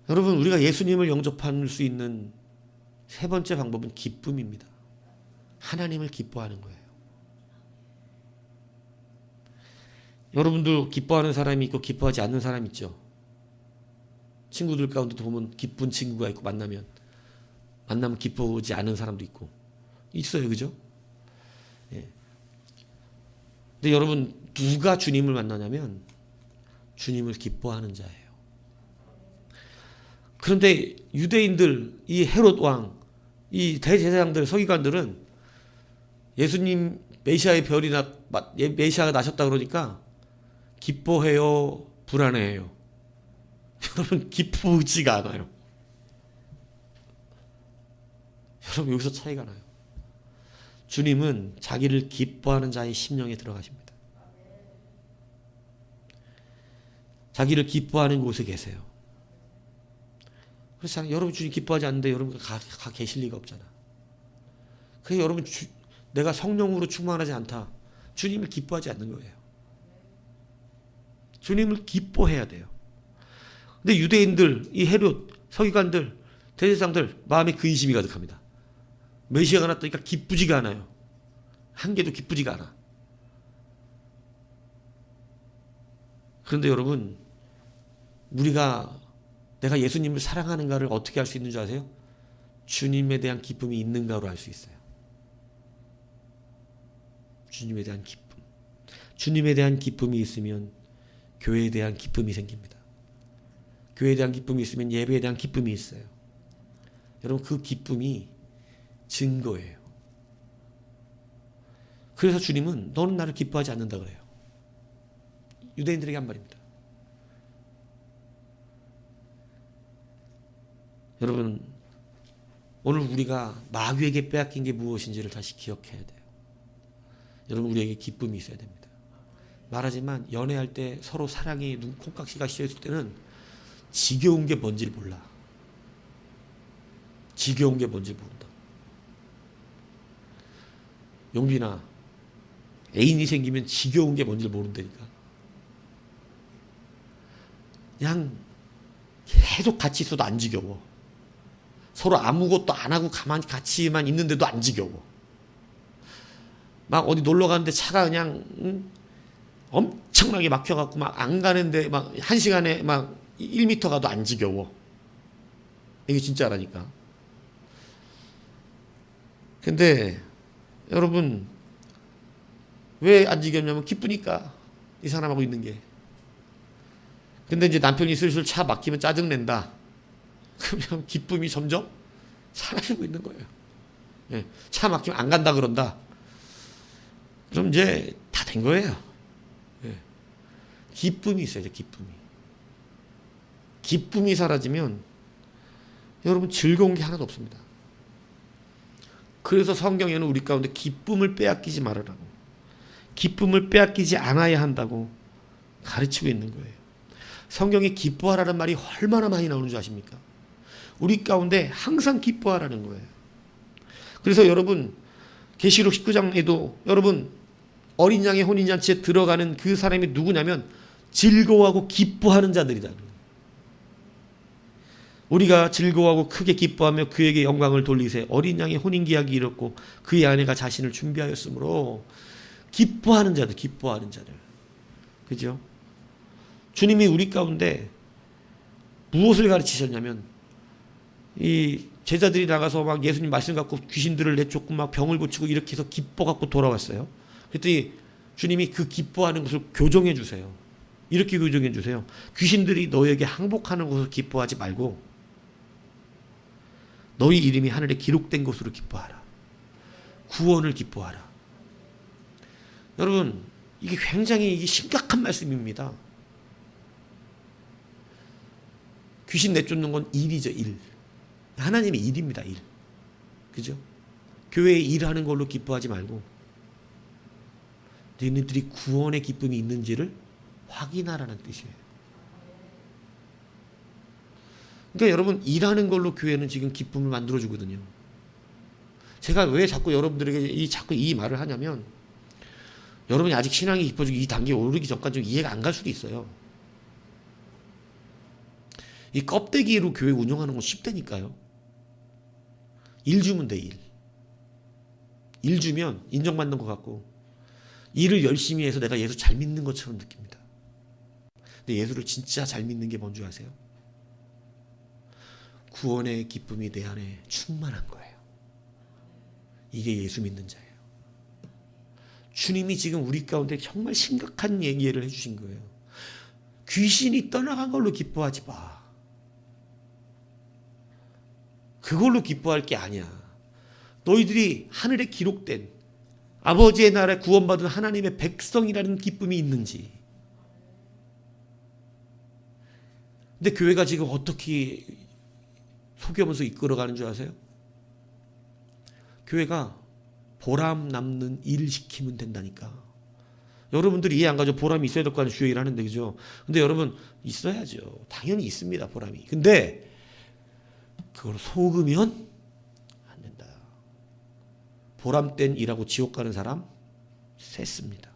여러분, 우리가 예수님을 영접할 수 있는 세 번째 방법은 기쁨입니다. 하나님을 기뻐하는 거예요. 여러분도 기뻐하는 사람이 있고 기뻐하지 않는 사람이 있죠. 친구들 가운데도 보면 기쁜 친구가 있고 만나면 기뻐하지 않은 사람도 있고 있어요. 그죠? 예. 근데 여러분, 누가 주님을 만나냐면 주님을 기뻐하는 자예요. 그런데 유대인들, 이 헤롯 왕, 이 대제사장들, 서기관들은 예수님 메시아의 메시아가 나셨다 그러니까 기뻐해요, 불안해해요? 여러분, 기쁘지가 않아요. 여러분, 여기서 차이가 나요. 주님은 자기를 기뻐하는 자의 심령에 들어가십니다. 자기를 기뻐하는 곳에 계세요. 그렇잖아요. 여러분 주님 기뻐하지 않는데 여러분 가 계실 리가 없잖아. 그래서 여러분 내가 성령으로 충만하지 않다. 주님을 기뻐하지 않는 거예요. 주님을 기뻐해야 돼요. 근데 유대인들, 이 헤롯, 서기관들, 대제사장들 마음에 근심이 가득합니다. 메시아가 났다니까 기쁘지가 않아요. 한 개도 기쁘지가 않아. 그런데 여러분, 내가 예수님을 사랑하는가를 어떻게 알 수 있는 줄 아세요? 주님에 대한 기쁨이 있는가로 알 수 있어요. 주님에 대한 기쁨. 주님에 대한 기쁨이 있으면 교회에 대한 기쁨이 생깁니다. 교회에 대한 기쁨이 있으면 예배에 대한 기쁨이 있어요. 여러분, 그 기쁨이 증거예요. 그래서 주님은 너는 나를 기뻐하지 않는다 그래요. 유대인들에게 한 말입니다. 여러분, 오늘 우리가 마귀에게 빼앗긴 게 무엇인지를 다시 기억해야 돼요. 여러분, 우리에게 기쁨이 있어야 됩니다. 말하지만 연애할 때 서로 사랑이 콩깍지가 씌어있을 때는 지겨운 게 뭔지를 몰라. 지겨운 게 뭔지 모른다. 용빈아, 애인이 생기면 지겨운 게 뭔지를 모른다니까. 그냥 계속 같이 있어도 안 지겨워. 서로 아무것도 안 하고 가만히 같이만 있는데도 안 지겨워. 막 어디 놀러 가는데 차가 그냥 엄청나게 막혀갖고 막 안 가는데 막 1시간에 막 1m 가도 안 지겨워. 이게 진짜라니까. 근데 여러분, 왜 안 지겹냐면 기쁘니까. 이 사람하고 있는 게. 근데 이제 남편이 슬슬 차 막히면 짜증낸다. 그러면 기쁨이 점점 사라지고 있는 거예요. 예, 차 막히면 안 간다 그런다. 그럼 이제 다 된 거예요. 예. 기쁨이 있어야죠. 기쁨이 사라지면 여러분 즐거운 게 하나도 없습니다. 그래서 성경에는 우리 가운데 기쁨을 빼앗기지 말으라고, 기쁨을 빼앗기지 않아야 한다고 가르치고 있는 거예요. 성경에 기뻐하라는 말이 얼마나 많이 나오는 줄 아십니까? 우리 가운데 항상 기뻐하라는 거예요. 그래서 여러분, 계시록 19장에도 여러분, 어린 양의 혼인잔치에 들어가는 그 사람이 누구냐면 즐거워하고 기뻐하는 자들이다. 우리가 즐거워하고 크게 기뻐하며 그에게 영광을 돌리세. 어린 양의 혼인기약이 이렇고 그의 아내가 자신을 준비하였으므로. 기뻐하는 자들. 그죠? 주님이 우리 가운데 무엇을 가르치셨냐면, 이 제자들이 나가서 막 예수님 말씀 갖고 귀신들을 내쫓고 막 병을 고치고 이렇게 해서 기뻐 갖고 돌아왔어요. 그랬더니 주님이 그 기뻐하는 것을 교정해 주세요. 이렇게 교정해 주세요. 귀신들이 너에게 항복하는 것을 기뻐하지 말고 너희 이름이 하늘에 기록된 것으로 기뻐하라. 구원을 기뻐하라. 여러분, 이게 굉장히 심각한 말씀입니다. 귀신 내쫓는 건 일이죠, 일. 하나님의 일입니다, 일. 그죠? 교회에 일하는 걸로 기뻐하지 말고 너희들이 구원의 기쁨이 있는지를 확인하라는 뜻이에요. 그러니까 여러분, 일하는 걸로 교회는 지금 기쁨을 만들어주거든요. 제가 왜 자꾸 여러분들에게 자꾸 이 말을 하냐면, 여러분이 아직 신앙이 깊어지고 이 단계에 오르기 전까지 좀 이해가 안 갈 수도 있어요. 이 껍데기로 교회 운영하는 건 쉽다니까요. 일 주면 돼, 일. 일 주면 인정받는 것 같고, 일을 열심히 해서 내가 예수 잘 믿는 것처럼 느낍니다. 근데 예수를 진짜 잘 믿는 게 뭔지 아세요? 구원의 기쁨이 내 안에 충만한 거예요. 이게 예수 믿는 자예요. 주님이 지금 우리 가운데 정말 심각한 얘기를 해주신 거예요. 귀신이 떠나간 걸로 기뻐하지 마. 그걸로 기뻐할 게 아니야. 너희들이 하늘에 기록된 아버지의 나라에 구원받은 하나님의 백성이라는 기쁨이 있는지. 근데 교회가 지금 어떻게 속여면서 이끌어가는 줄 아세요? 교회가 보람 남는 일을 시키면 된다니까. 여러분들이 이해 안 가죠? 보람이 있어야 될 거 아니에요? 주의 일하는데, 그죠? 근데 여러분, 있어야죠. 당연히 있습니다, 보람이. 근데 그걸 속으면 안 된다. 보람된 일하고 지옥 가는 사람 셌습니다.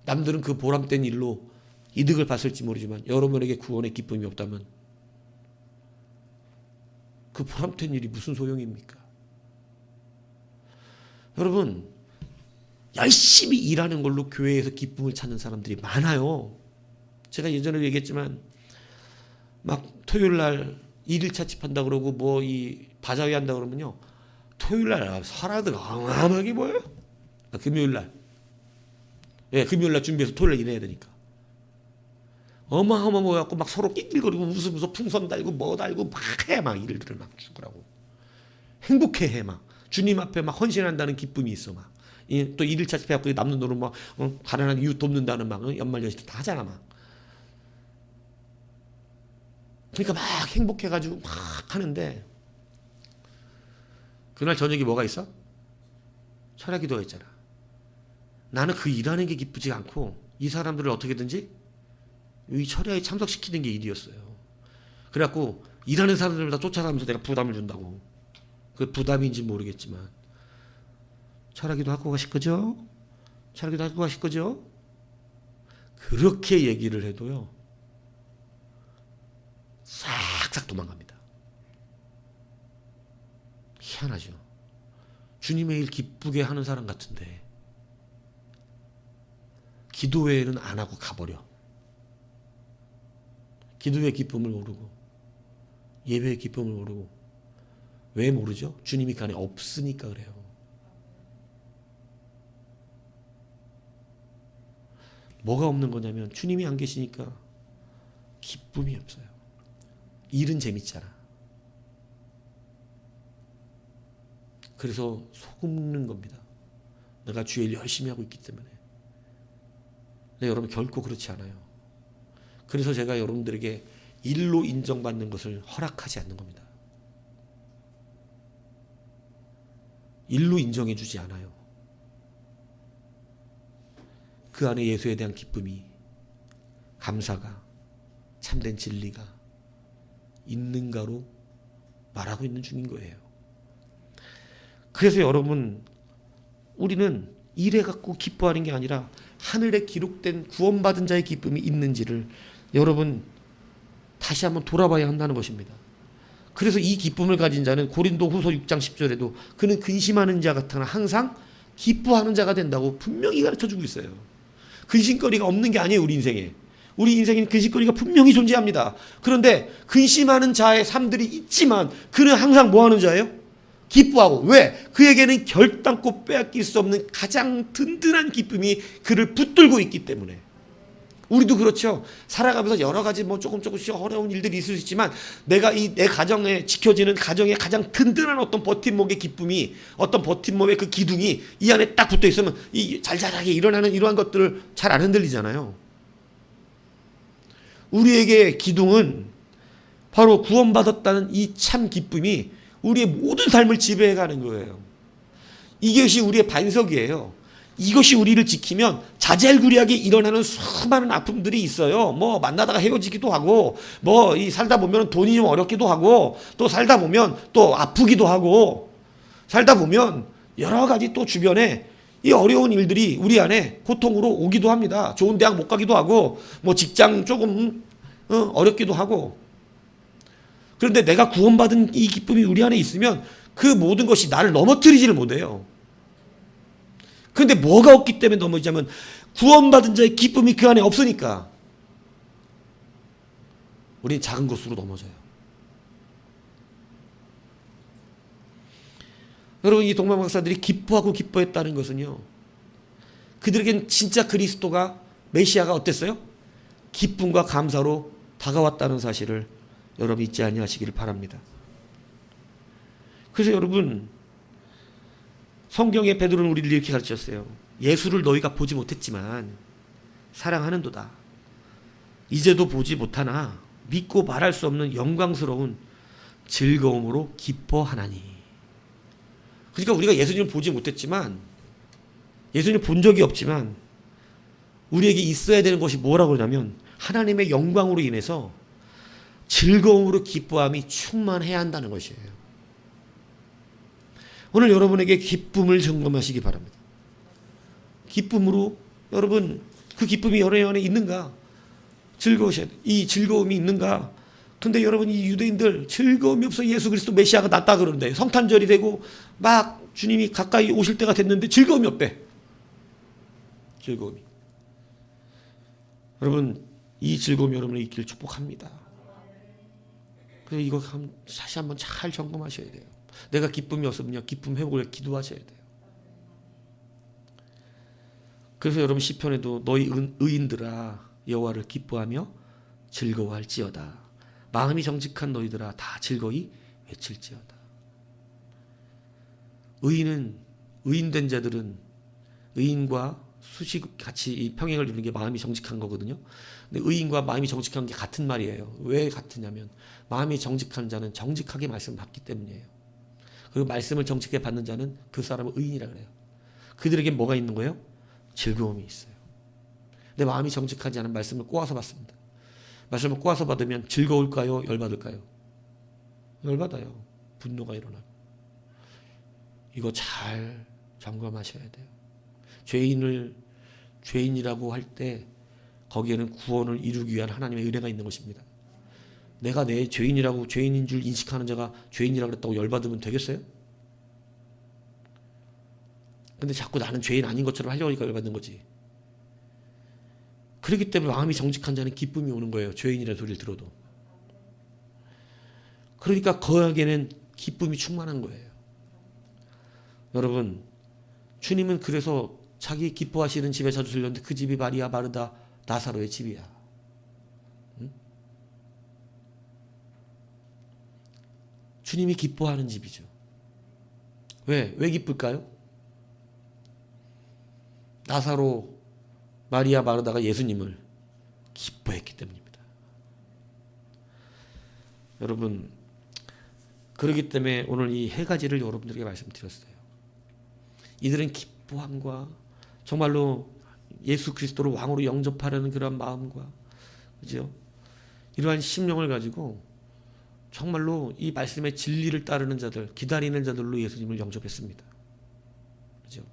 남들은 그 보람된 일로 이득을 봤을지 모르지만 여러분에게 구원의 기쁨이 없다면 그 보람된 일이 무슨 소용입니까? 여러분, 열심히 일하는 걸로 교회에서 기쁨을 찾는 사람들이 많아요. 제가 예전에 얘기했지만 막 토요일 날 1일차 집한다 그러고 뭐 이 바자회 한다 그러면요, 토요일 날 사람들 어마어마하게 모여요. 금요일 날, 예, 금요일 날 준비해서 토요일 날 일해야 되니까 어마어마 모여갖고 막 서로 낄낄거리고 웃으면서 풍선 달고 뭐 달고 막 해. 막 일들을 막 죽으라고 행복해해. 막 주님 앞에 막 헌신한다는 기쁨이 있어. 막 또 1일차 집회하고 남는 돈은 막 가난한 이웃 돕는다는 막 연말연시 다 하잖아. 막 그러니까 막 행복해가지고 막 하는데 그날 저녁에 뭐가 있어? 철야 기도가 있잖아. 나는 그 일하는 게 기쁘지 않고 이 사람들을 어떻게든지 이 철야에 참석시키는 게 일이었어요. 그래갖고 일하는 사람들을 다 쫓아가면서 내가 부담을 준다고. 그 부담인지 모르겠지만 철야기도 하고 가실 거죠? 철야기도 하고 가실 거죠? 그렇게 얘기를 해도요, 싹싹 도망갑니다. 희한하죠. 주님의 일 기쁘게 하는 사람 같은데 기도회는 안 하고 가버려. 기도의 기쁨을 모르고 예배의 기쁨을 모르고. 왜 모르죠? 주님이 그 안에 없으니까 그래요. 뭐가 없는 거냐면 주님이 안 계시니까 기쁨이 없어요. 일은 재밌잖아. 그래서 속는 겁니다. 내가 주의 일 열심히 하고 있기 때문에. 근데 여러분 결코 그렇지 않아요. 그래서 제가 여러분들에게 일로 인정받는 것을 허락하지 않는 겁니다. 일로 인정해 주지 않아요. 그 안에 예수에 대한 기쁨이, 감사가, 참된 진리가 있는가로 말하고 있는 중인 거예요. 그래서 여러분, 우리는 일해 갖고 기뻐하는 게 아니라 하늘에 기록된 구원받은 자의 기쁨이 있는지를 여러분 다시 한번 돌아봐야 한다는 것입니다. 그래서 이 기쁨을 가진 자는 고린도 후서 6장 10절에도 그는 근심하는 자 같으나 항상 기뻐하는 자가 된다고 분명히 가르쳐주고 있어요. 근심거리가 없는 게 아니에요. 우리 인생에. 우리 인생에는 근심거리가 분명히 존재합니다. 그런데 근심하는 자의 삶들이 있지만 그는 항상 뭐 하는 자예요? 기뻐하고. 왜? 그에게는 결단코 빼앗길 수 없는 가장 든든한 기쁨이 그를 붙들고 있기 때문에. 우리도 그렇죠. 살아가면서 여러 가지 뭐 조금씩 어려운 일들이 있을 수 있지만 내가 내 가정에 지켜지는 가정의 가장 든든한 어떤 버팀목의 기쁨이, 어떤 버팀목의 그 기둥이 이 안에 딱 붙어 있으면 이 잘잘하게 일어나는 이러한 것들을 잘 안 흔들리잖아요. 우리에게 기둥은 바로 구원받았다는 이 참 기쁨이 우리의 모든 삶을 지배해가는 거예요. 이것이 우리의 반석이에요. 이것이 우리를 지키면 자잘구리하게 일어나는 수많은 아픔들이 있어요. 뭐 만나다가 헤어지기도 하고, 뭐 이 살다 보면 돈이 좀 어렵기도 하고, 또 살다 보면 또 아프기도 하고, 살다 보면 여러 가지 또 주변에 이 어려운 일들이 우리 안에 고통으로 오기도 합니다. 좋은 대학 못 가기도 하고, 뭐 직장 조금 어렵기도 하고. 그런데 내가 구원받은 이 기쁨이 우리 안에 있으면 그 모든 것이 나를 넘어뜨리지를 못해요. 그런데 뭐가 없기 때문에 넘어지냐면 구원받은 자의 기쁨이 그 안에 없으니까 우리는 작은 것으로 넘어져요. 여러분, 이 동방 박사들이 기뻐하고 기뻐했다는 것은요, 그들에겐 진짜 그리스도가, 메시아가 어땠어요? 기쁨과 감사로 다가왔다는 사실을 여러분 잊지 아니하시기를 바랍니다. 그래서 여러분, 성경의 베드로는 우리를 이렇게 가르쳤어요. 예수를 너희가 보지 못했지만 사랑하는도다. 이제도 보지 못하나 믿고 말할 수 없는 영광스러운 즐거움으로 기뻐하나니. 그러니까 우리가 예수님을 보지 못했지만, 예수님을 본 적이 없지만 우리에게 있어야 되는 것이 뭐라고 그러냐면 하나님의 영광으로 인해서 즐거움으로 기뻐함이 충만해야 한다는 것이에요. 오늘 여러분에게 기쁨을 점검하시기 바랍니다. 기쁨으로 여러분 그 기쁨이 여러분 안에 있는가? 즐거우셔야 돼. 이 즐거움이 있는가? 근데 여러분 이 유대인들 즐거움이 없어. 예수 그리스도 메시아가 낫다 그러는데 성탄절이 되고 막 주님이 가까이 오실 때가 됐는데 즐거움이 없대. 즐거움이. 여러분 이 즐거움이 여러분의 있기를 축복합니다. 그래서 이거 다시 한번 잘 점검하셔야 돼요. 내가 기쁨이 없으면요 기쁨 회복을 기도하셔야 돼요. 그래서 여러분 시편에도 너희 의인들아 여호와를 기뻐하며 즐거워할지어다. 마음이 정직한 너희들아 다 즐거이 외칠지어다. 의인된 자들은 의인과 숫이 같이 이 평행을 이루는 게 마음이 정직한 거거든요. 근데 의인과 마음이 정직한 게 같은 말이에요. 왜 같으냐면 마음이 정직한 자는 정직하게 말씀을 받기 때문이에요. 그리고 말씀을 정직하게 받는 자는 그 사람을 의인이라 그래요. 그들에게 뭐가 있는 거예요? 즐거움이 있어요. 내 마음이 정직하지 않은 말씀을 꼬아서 받습니다. 말씀을 꼬아서 받으면 즐거울까요? 열받을까요? 열받아요. 분노가 일어나요. 이거 잘 점검하셔야 돼요. 죄인이라고 할 때 거기에는 구원을 이루기 위한 하나님의 은혜가 있는 것입니다. 내가 내 죄인인 줄 인식하는 자가 죄인이라고 그랬다고 열받으면 되겠어요? 근데 자꾸 나는 죄인 아닌 것처럼 하려고 하니까 열받는 거지. 그렇기 때문에 마음이 정직한 자는 기쁨이 오는 거예요. 죄인이라는 소리를 들어도. 그러니까 거기에는 기쁨이 충만한 거예요. 여러분 주님은 그래서 자기 기뻐하시는 집에 자주 들렸는데 그 집이 마리아 마르다 나사로의 집이야. 응? 주님이 기뻐하는 집이죠. 왜 기쁠까요? 나사로 마리아 마르다가 예수님을 기뻐했기 때문입니다. 여러분 그렇기 때문에 오늘 이 세 가지를 여러분들에게 말씀드렸어요. 이들은 기뻐함과 정말로 예수 그리스도를 왕으로 영접하려는 그런 마음과 그죠? 이러한 심령을 가지고 정말로 이 말씀의 진리를 따르는 자들, 기다리는 자들로 예수님을 영접했습니다. 그죠?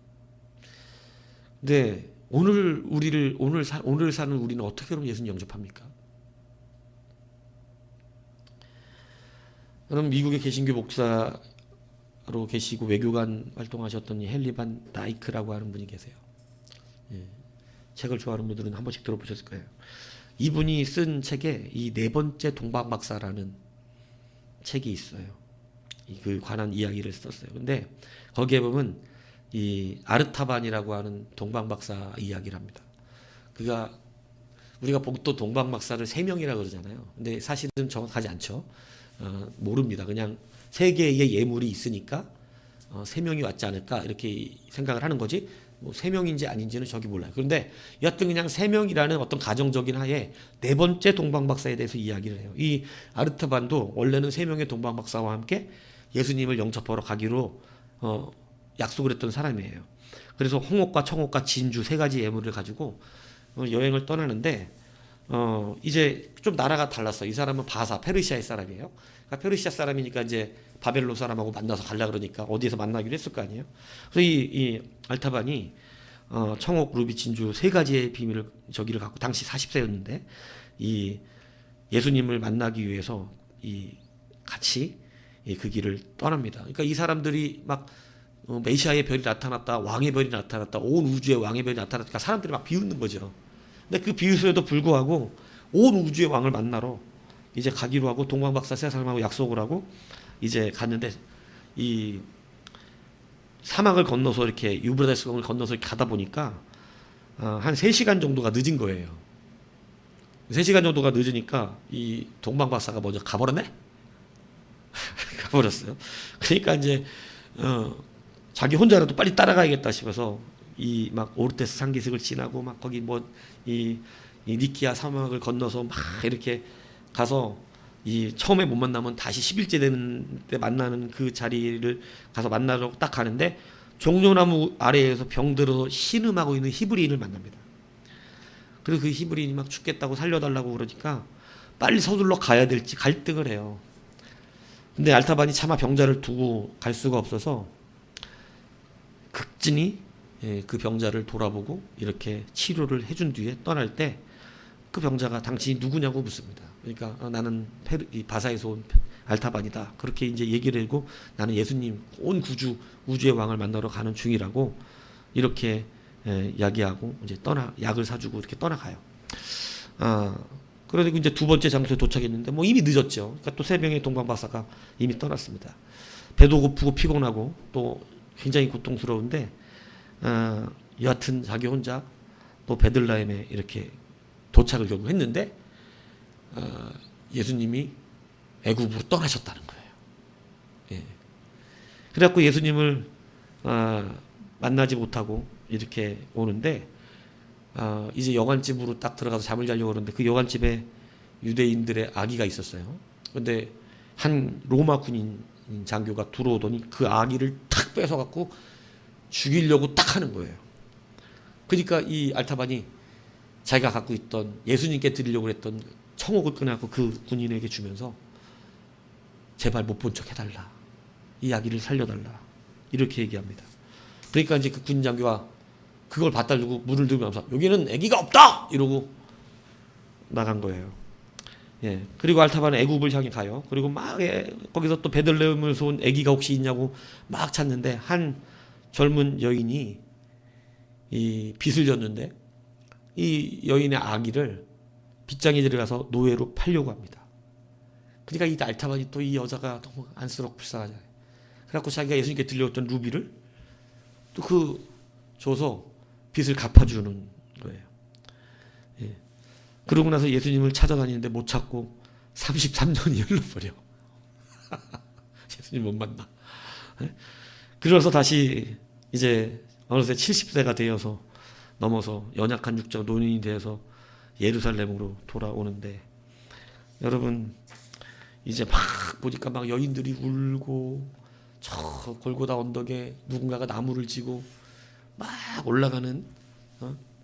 근데 오늘 사는 우리는 어떻게 그럼 예수님 영접합니까? 여러분 미국의 개신교 목사로 계시고 외교관 활동하셨던 헨리 다이크라고 하는 분이 계세요. 예, 책을 좋아하는 분들은 한 번씩 들어보셨을 거예요. 이분이 쓴 책에 이 네 번째 동방박사라는 책이 있어요. 그 관한 이야기를 썼어요. 근데 거기에 보면 이 아르타반이라고 하는 동방박사 이야기를 합니다. 우리가 보통 동방박사를 3명이라 그러잖아요. 근데 사실은 정확하지 않죠. 모릅니다. 그냥 세계의 예물이 있으니까 3명이 왔지 않을까 이렇게 생각을 하는 거지. 뭐 3명인지 아닌지는 저기 몰라요. 그런데 여하튼 그냥 3명이라는 어떤 가정적인 하에 네 번째 동방박사에 대해서 이야기를 해요. 이 아르타반도 원래는 3명의 동방박사와 함께 예수님을 영접하러 가기로 약속을 했던 사람이에요. 그래서 홍옥과 청옥과 진주 3가지 예물을 가지고 여행을 떠나는데 이제 좀 나라가 달랐어. 이 사람은 페르시아의 사람이에요. 그러니까 페르시아 사람이니까 이제 바벨론 사람하고 만나서 갈라 그러니까 어디에서 만나기로 했을 거 아니에요. 그래서 이 알타반이 청옥, 루비, 진주 3가지의 비밀을 저기를 갖고 당시 40세였는데 이 예수님을 만나기 위해서 같이 그 길을 떠납니다. 그러니까 이 사람들이 막 메시아의 별이 나타났다, 왕의 별이 나타났다, 온 우주의 왕의 별이 나타났다. 사람들이 막 비웃는 거죠. 근데 그 비웃음에도 불구하고 온 우주의 왕을 만나러 이제 가기로 하고 동방박사 3사람하고 약속을 하고 이제 갔는데 이 사막을 건너서 이렇게 유브라데스강을 건너서 이렇게 가다 보니까 한 3시간 정도가 늦은 거예요. 3시간 정도가 늦으니까 이 동방박사가 먼저 가버렸네? 가버렸어요. 그러니까 이제 자기 혼자라도 빨리 따라가야겠다 싶어서 이 막 오르테스 산기슭을 지나고 막 거기 이 니키아 사막을 건너서 막 이렇게 가서 이 처음에 못 만나면 다시 10일째 되는 때 만나는 그 자리를 가서 만나러 딱 가는데 종려나무 아래에서 병들어서 신음하고 있는 히브리인을 만납니다. 그리고 그 히브리인이 막 죽겠다고 살려달라고 그러니까 빨리 서둘러 가야 될지 갈등을 해요. 근데 알타반이 차마 병자를 두고 갈 수가 없어서 극진히 그 병자를 돌아보고 이렇게 치료를 해준 뒤에 떠날 때 그 병자가 당신이 누구냐고 묻습니다. 그러니까 나는 이 바사에서 온 알타반이다. 그렇게 이제 얘기를 하고 나는 예수님 온 우주의 왕을 만나러 가는 중이라고 이렇게 이야기하고 이제 약을 사주고 이렇게 떠나가요. 그래서 이제 두 번째 장소에 도착했는데 뭐 이미 늦었죠. 그러니까 또 세 명의 동방박사가 이미 떠났습니다. 배도 고프고 피곤하고 또 굉장히 고통스러운데 여하튼 자기 혼자 또 베들레헴에 이렇게 도착을 결국 했는데 예수님이 애굽으로 떠나셨다는 거예요. 예. 그래갖고 예수님을 만나지 못하고 이렇게 오는데 이제 여관집으로 딱 들어가서 잠을 자려고 그러는데 그 여관집에 유대인들의 아기가 있었어요. 근데 한 로마 군인 장교가 들어오더니 그 아기를 탁 뺏어갖고 죽이려고 딱 하는 거예요. 그러니까 이 알타반이 자기가 갖고 있던 예수님께 드리려고 했던 청옥을 꺼내갖고 그 군인에게 주면서 제발 못 본 척 해달라. 이 아기를 살려달라. 이렇게 얘기합니다. 그러니까 이제 그 군인 장교가 그걸 받달라고 문을 들면서 여기는 아기가 없다! 이러고 나간 거예요. 예. 그리고 알타반은 애굽을 향해 가요. 그리고 막 거기서 또 베들레헴에서 온 아기가 혹시 있냐고 막 찾는데 한 젊은 여인이 이 빚을 졌는데 이 여인의 아기를 빚장에 들어가서 노예로 팔려고 합니다. 그러니까 이 알타반이 또 이 여자가 너무 안쓰럽고 불쌍하잖아요. 그래갖고 자기가 예수님께 들려줬던 루비를 또 그 줘서 빚을 갚아주는 거예요. 예. 그러고 나서 예수님을 찾아다니는데 못 찾고 33년이 흘러버려. 예수님 못 만나. 예? 그래서 다시 이제 어느새 70세가 되어서 넘어서 연약한 육적 노인이 되어서 예루살렘으로 돌아오는데 여러분 이제 막 보니까 막 여인들이 울고 저 골고다 언덕에 누군가가 나무를 지고 막 올라가는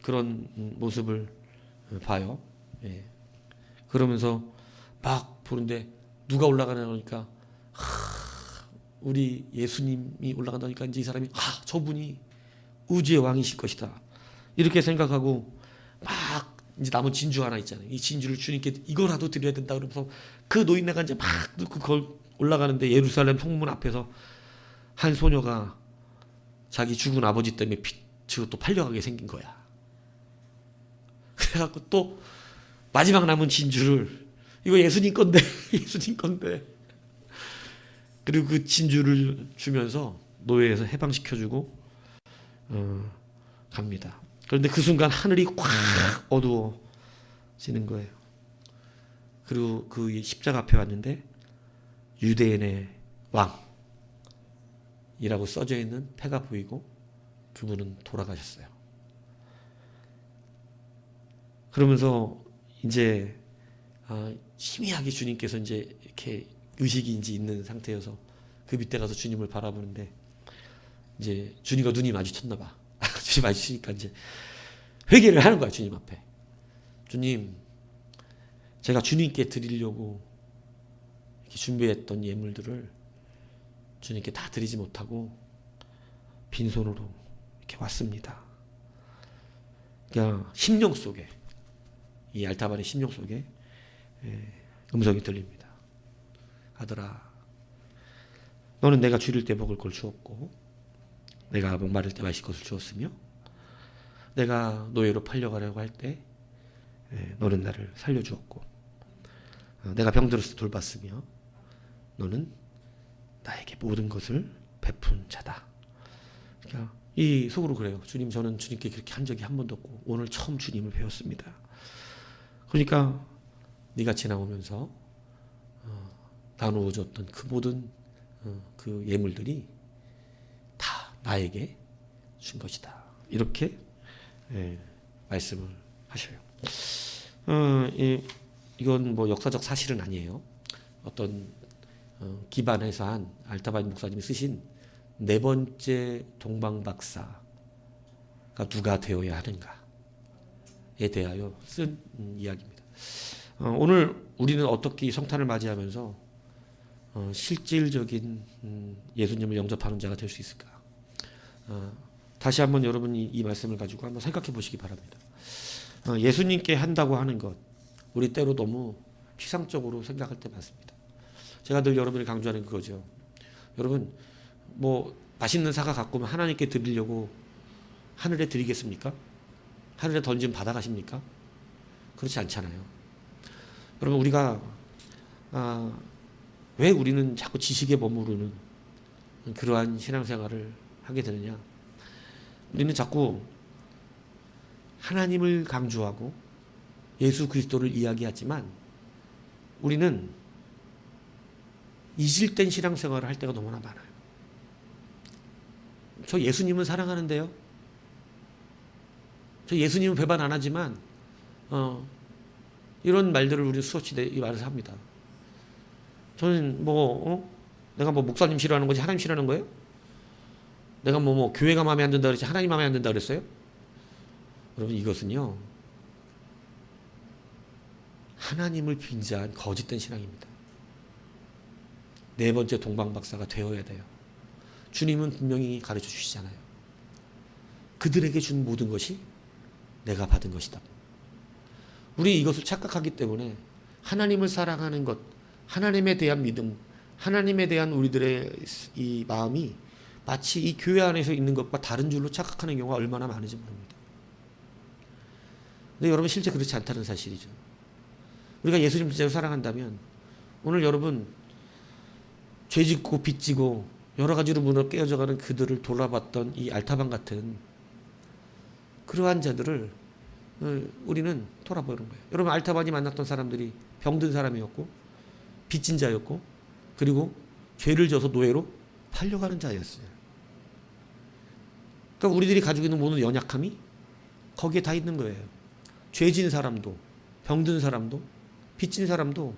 그런 모습을 봐요. 예. 그러면서 막 보는데 누가 올라가냐 그러니까 우리 예수님이 올라간다니까 이제 이 사람이 저분이 우주의 왕이실 것이다. 이렇게 생각하고 막 이제 남은 진주 하나 있잖아요. 이 진주를 주님께 이거라도 드려야 된다 그러면서 그 노인네가 이제 막 그걸 올라가는데 예루살렘 성문 앞에서 한 소녀가 자기 죽은 아버지 때문에 빚으로 또 팔려가게 생긴 거야. 그래갖고 또 마지막 남은 진주를 이거 예수님 건데 예수님 건데 그리고 그 진주를 주면서 노예에서 해방시켜주고 갑니다. 그런데 그 순간 하늘이 꽉 어두워지는 거예요. 그리고 그 십자가 앞에 왔는데 유대인의 왕이라고 써져 있는 패가 보이고 그분은 돌아가셨어요. 그러면서 이제 희미하게 주님께서 이제 이렇게 의식이 이제 있는 상태여서 그 밑에 가서 주님을 바라보는데 이제 주님과 눈이 마주쳤나 봐. 주님 마주치니까 이제 회개를 하는 거야 주님 앞에. 주님, 제가 주님께 드리려고 이렇게 준비했던 예물들을 주님께 다 드리지 못하고 빈손으로 이렇게 왔습니다. 그냥 심령 속에 이 알타반의 심령 속에 음성이 들립니다. 아들아, 너는 내가 줄일 때 먹을 걸 주었고 내가 목마를 때 마실 것을 주었으며 내가 노예로 팔려가려고 할 때 너는 나를 살려주었고 내가 병들었을 때 돌봤으며 너는 나에게 모든 것을 베푼 자다. 그러니까 이 속으로 그래요. 주님, 저는 주님께 그렇게 한 적이 한 번도 없고 오늘 처음 주님을 배웠습니다. 그러니까 네가 지나오면서 나누어 줬던 그 모든 그 예물들이 다 나에게 준 것이다. 이렇게 말씀을 하셔요. 이건 뭐 역사적 사실은 아니에요. 어떤 기반해서 한 알타반 목사님이 쓰신 네 번째 동방박사가 누가 되어야 하는가에 대하여 쓴 이야기입니다. 오늘 우리는 어떻게 이 성탄을 맞이하면서 실질적인 예수님을 영접하는 자가 될 수 있을까? 다시 한번 여러분이 이 말씀을 가지고 한번 생각해 보시기 바랍니다. 예수님께 한다고 하는 것, 우리 때로 너무 피상적으로 생각할 때 많습니다. 제가 늘 여러분이 강조하는 그거죠. 여러분, 뭐 맛있는 사과 갖고 오면 하나님께 드리려고 하늘에 드리겠습니까? 하늘에 던지면 받아가십니까? 그렇지 않잖아요. 여러분, 우리가 왜 우리는 자꾸 지식에 머무르는 그러한 신앙생활을 하게 되느냐? 우리는 자꾸 하나님을 강조하고 예수 그리스도를 이야기하지만 우리는 이질된 신앙생활을 할 때가 너무나 많아요. 저 예수님은 사랑하는데요. 저 예수님은 배반 안 하지만 이런 말들을 우리 수없이 이 말을 합니다. 저는 내가 목사님 싫어하는 거지 하나님 싫어하는 거예요? 내가 교회가 마음에 안 든다 그랬지 하나님 마음에 안 든다 그랬어요? 여러분, 이것은요 하나님을 빙자한 거짓된 신앙입니다. 네 번째 동방박사가 되어야 돼요. 주님은 분명히 가르쳐 주시잖아요. 그들에게 준 모든 것이 내가 받은 것이다. 우리 이것을 착각하기 때문에 하나님을 사랑하는 것, 하나님에 대한 믿음, 하나님에 대한 우리들의 이 마음이 마치 이 교회 안에서 있는 것과 다른 줄로 착각하는 경우가 얼마나 많은지 모릅니다. 근데 여러분, 실제 그렇지 않다는 사실이죠. 우리가 예수님 진짜로 사랑한다면 오늘 여러분 죄짓고 빚지고 여러 가지로 무너 깨어져가는 그들을 돌아봤던 이 알타방 같은 그러한 자들을 우리는 돌아보는 거예요. 여러분, 알타반이 만났던 사람들이 병든 사람이었고 빚진 자였고 그리고 죄를 져서 노예로 팔려가는 자였어요. 그러니까 우리들이 가지고 있는 모든 연약함이 거기에 다 있는 거예요. 죄진 사람도 병든 사람도 빚진 사람도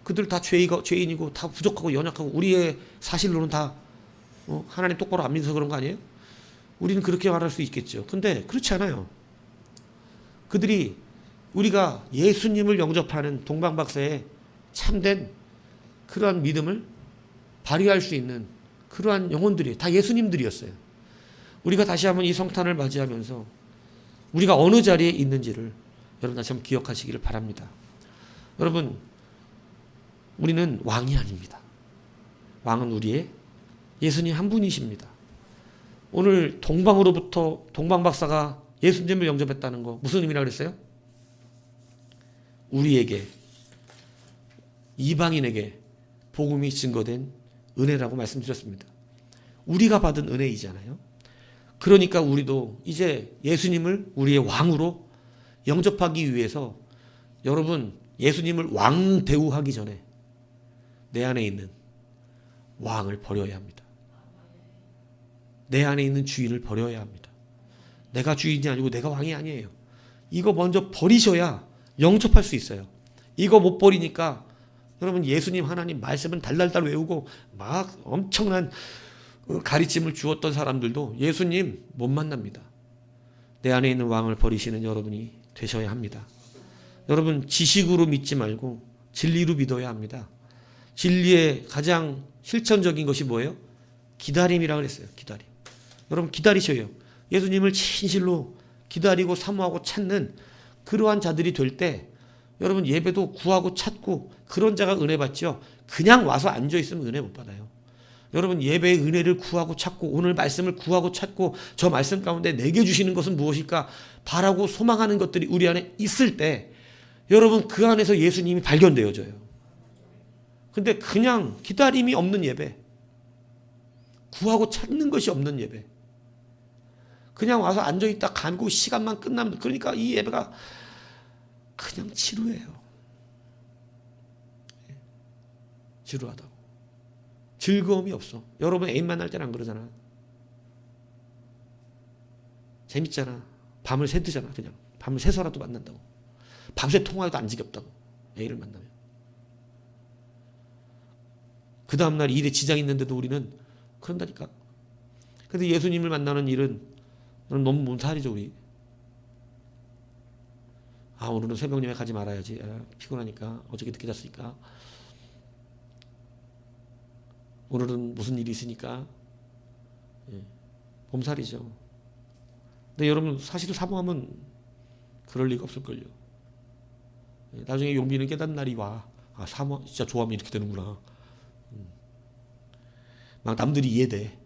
그들 다 죄인이고 다 부족하고 연약하고 우리의 사실로는 다 하나님 똑바로 안 믿어서 그런 거 아니에요? 우리는 그렇게 말할 수 있겠죠. 근데 그렇지 않아요. 그들이 우리가 예수님을 영접하는 동방박사의 참된 그러한 믿음을 발휘할 수 있는 그러한 영혼들이 다 예수님들이었어요. 우리가 다시 한번 이 성탄을 맞이하면서 우리가 어느 자리에 있는지를 여러분 다시 한번 기억하시기를 바랍니다. 여러분, 우리는 왕이 아닙니다. 왕은 우리의 예수님 한 분이십니다. 오늘 동방으로부터 동방박사가 예수님을 영접했다는 거 무슨 의미라 그랬어요? 우리에게, 이방인에게 복음이 증거된 은혜라고 말씀드렸습니다. 우리가 받은 은혜이잖아요. 그러니까 우리도 이제 예수님을 우리의 왕으로 영접하기 위해서 여러분, 예수님을 왕 대우하기 전에 내 안에 있는 왕을 버려야 합니다. 내 안에 있는 주인을 버려야 합니다. 내가 주인이 아니고 내가 왕이 아니에요. 이거 먼저 버리셔야 영접할 수 있어요. 이거 못 버리니까 여러분, 예수님 하나님 말씀은 달달달 외우고 막 엄청난 가르침을 주었던 사람들도 예수님 못 만납니다. 내 안에 있는 왕을 버리시는 여러분이 되셔야 합니다. 여러분, 지식으로 믿지 말고 진리로 믿어야 합니다. 진리의 가장 실천적인 것이 뭐예요? 기다림이라고 그랬어요. 기다림. 여러분, 기다리셔요. 예수님을 진실로 기다리고 사모하고 찾는 그러한 자들이 될 때 여러분, 예배도 구하고 찾고 그런 자가 은혜 받죠. 그냥 와서 앉아있으면 은혜 못 받아요. 여러분, 예배의 은혜를 구하고 찾고 오늘 말씀을 구하고 찾고 저 말씀 가운데 내게 주시는 것은 무엇일까 바라고 소망하는 것들이 우리 안에 있을 때 여러분, 그 안에서 예수님이 발견되어져요. 근데 그냥 기다림이 없는 예배, 구하고 찾는 것이 없는 예배, 그냥 와서 앉아있다 가고 시간만 끝나면, 그러니까 이 예배가 그냥 지루해요. 지루하다고. 즐거움이 없어. 여러분, 애인 만날 때는 안 그러잖아. 재밌잖아. 밤을 새드잖아. 그냥 밤을 새서라도 만난다고. 밤새 통화해도 안 지겹다고. 애인을 만나면. 그 다음날 일에 지장이 있는데도 우리는 그런다니까. 근데 예수님을 만나는 일은 너무 먼 살이죠, 우리. 아, 오늘은 새벽 예배 가지 말아야지. 아, 피곤하니까. 어저께 늦게 잤으니까. 오늘은 무슨 일이 있으니까. 예, 몸살이죠. 근데 여러분 사실을 사모하면 그럴 리가 없을걸요. 예, 나중에 용비는 깨닫는 날이 와. 아, 사모 진짜 좋아하면 이렇게 되는구나. 막 남들이 이해돼.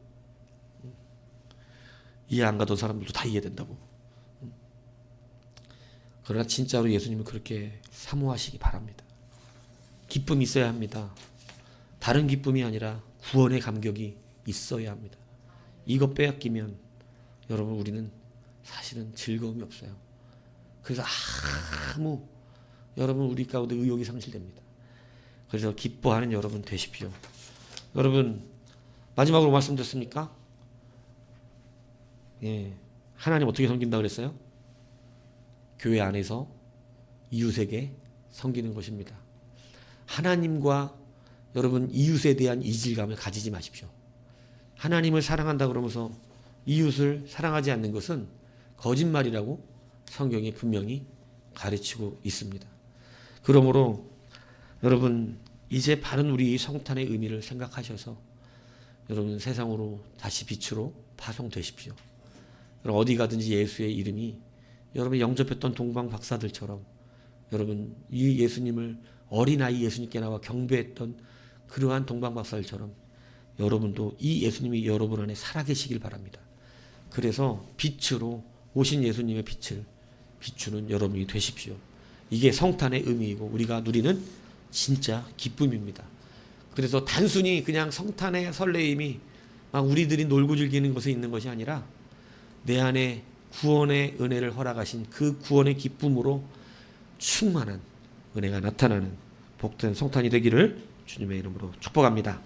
이해 안 가던 사람들도 다 이해된다고. 그러나 진짜로 예수님은 그렇게 사모하시기 바랍니다. 기쁨이 있어야 합니다. 다른 기쁨이 아니라 구원의 감격이 있어야 합니다. 이거 빼앗기면 여러분 우리는 사실은 즐거움이 없어요. 그래서 아무 여러분 우리 가운데 의욕이 상실됩니다. 그래서 기뻐하는 여러분 되십시오. 여러분 마지막으로 말씀드렸습니까? 예, 하나님 어떻게 섬긴다 그랬어요? 교회 안에서 이웃에게 섬기는 것입니다. 하나님과 여러분 이웃에 대한 이질감을 가지지 마십시오. 하나님을 사랑한다 그러면서 이웃을 사랑하지 않는 것은 거짓말이라고 성경이 분명히 가르치고 있습니다. 그러므로 여러분 이제 바른 우리 성탄의 의미를 생각하셔서 여러분 세상으로 다시 빛으로 파송되십시오. 여러분 어디 가든지 예수의 이름이 여러분 영접했던 동방 박사들처럼 여러분 이 예수님을 어린아이 예수님께 나와 경배했던 그러한 동방 박사들처럼 여러분도 이 예수님이 여러분 안에 살아계시길 바랍니다. 그래서 빛으로 오신 예수님의 빛을 비추는 여러분이 되십시오. 이게 성탄의 의미이고 우리가 누리는 진짜 기쁨입니다. 그래서 단순히 그냥 성탄의 설레임이 막 우리들이 놀고 즐기는 것에 있는 것이 아니라 내 안에 구원의 은혜를 허락하신 그 구원의 기쁨으로 충만한 은혜가 나타나는 복된 성탄이 되기를 주님의 이름으로 축복합니다.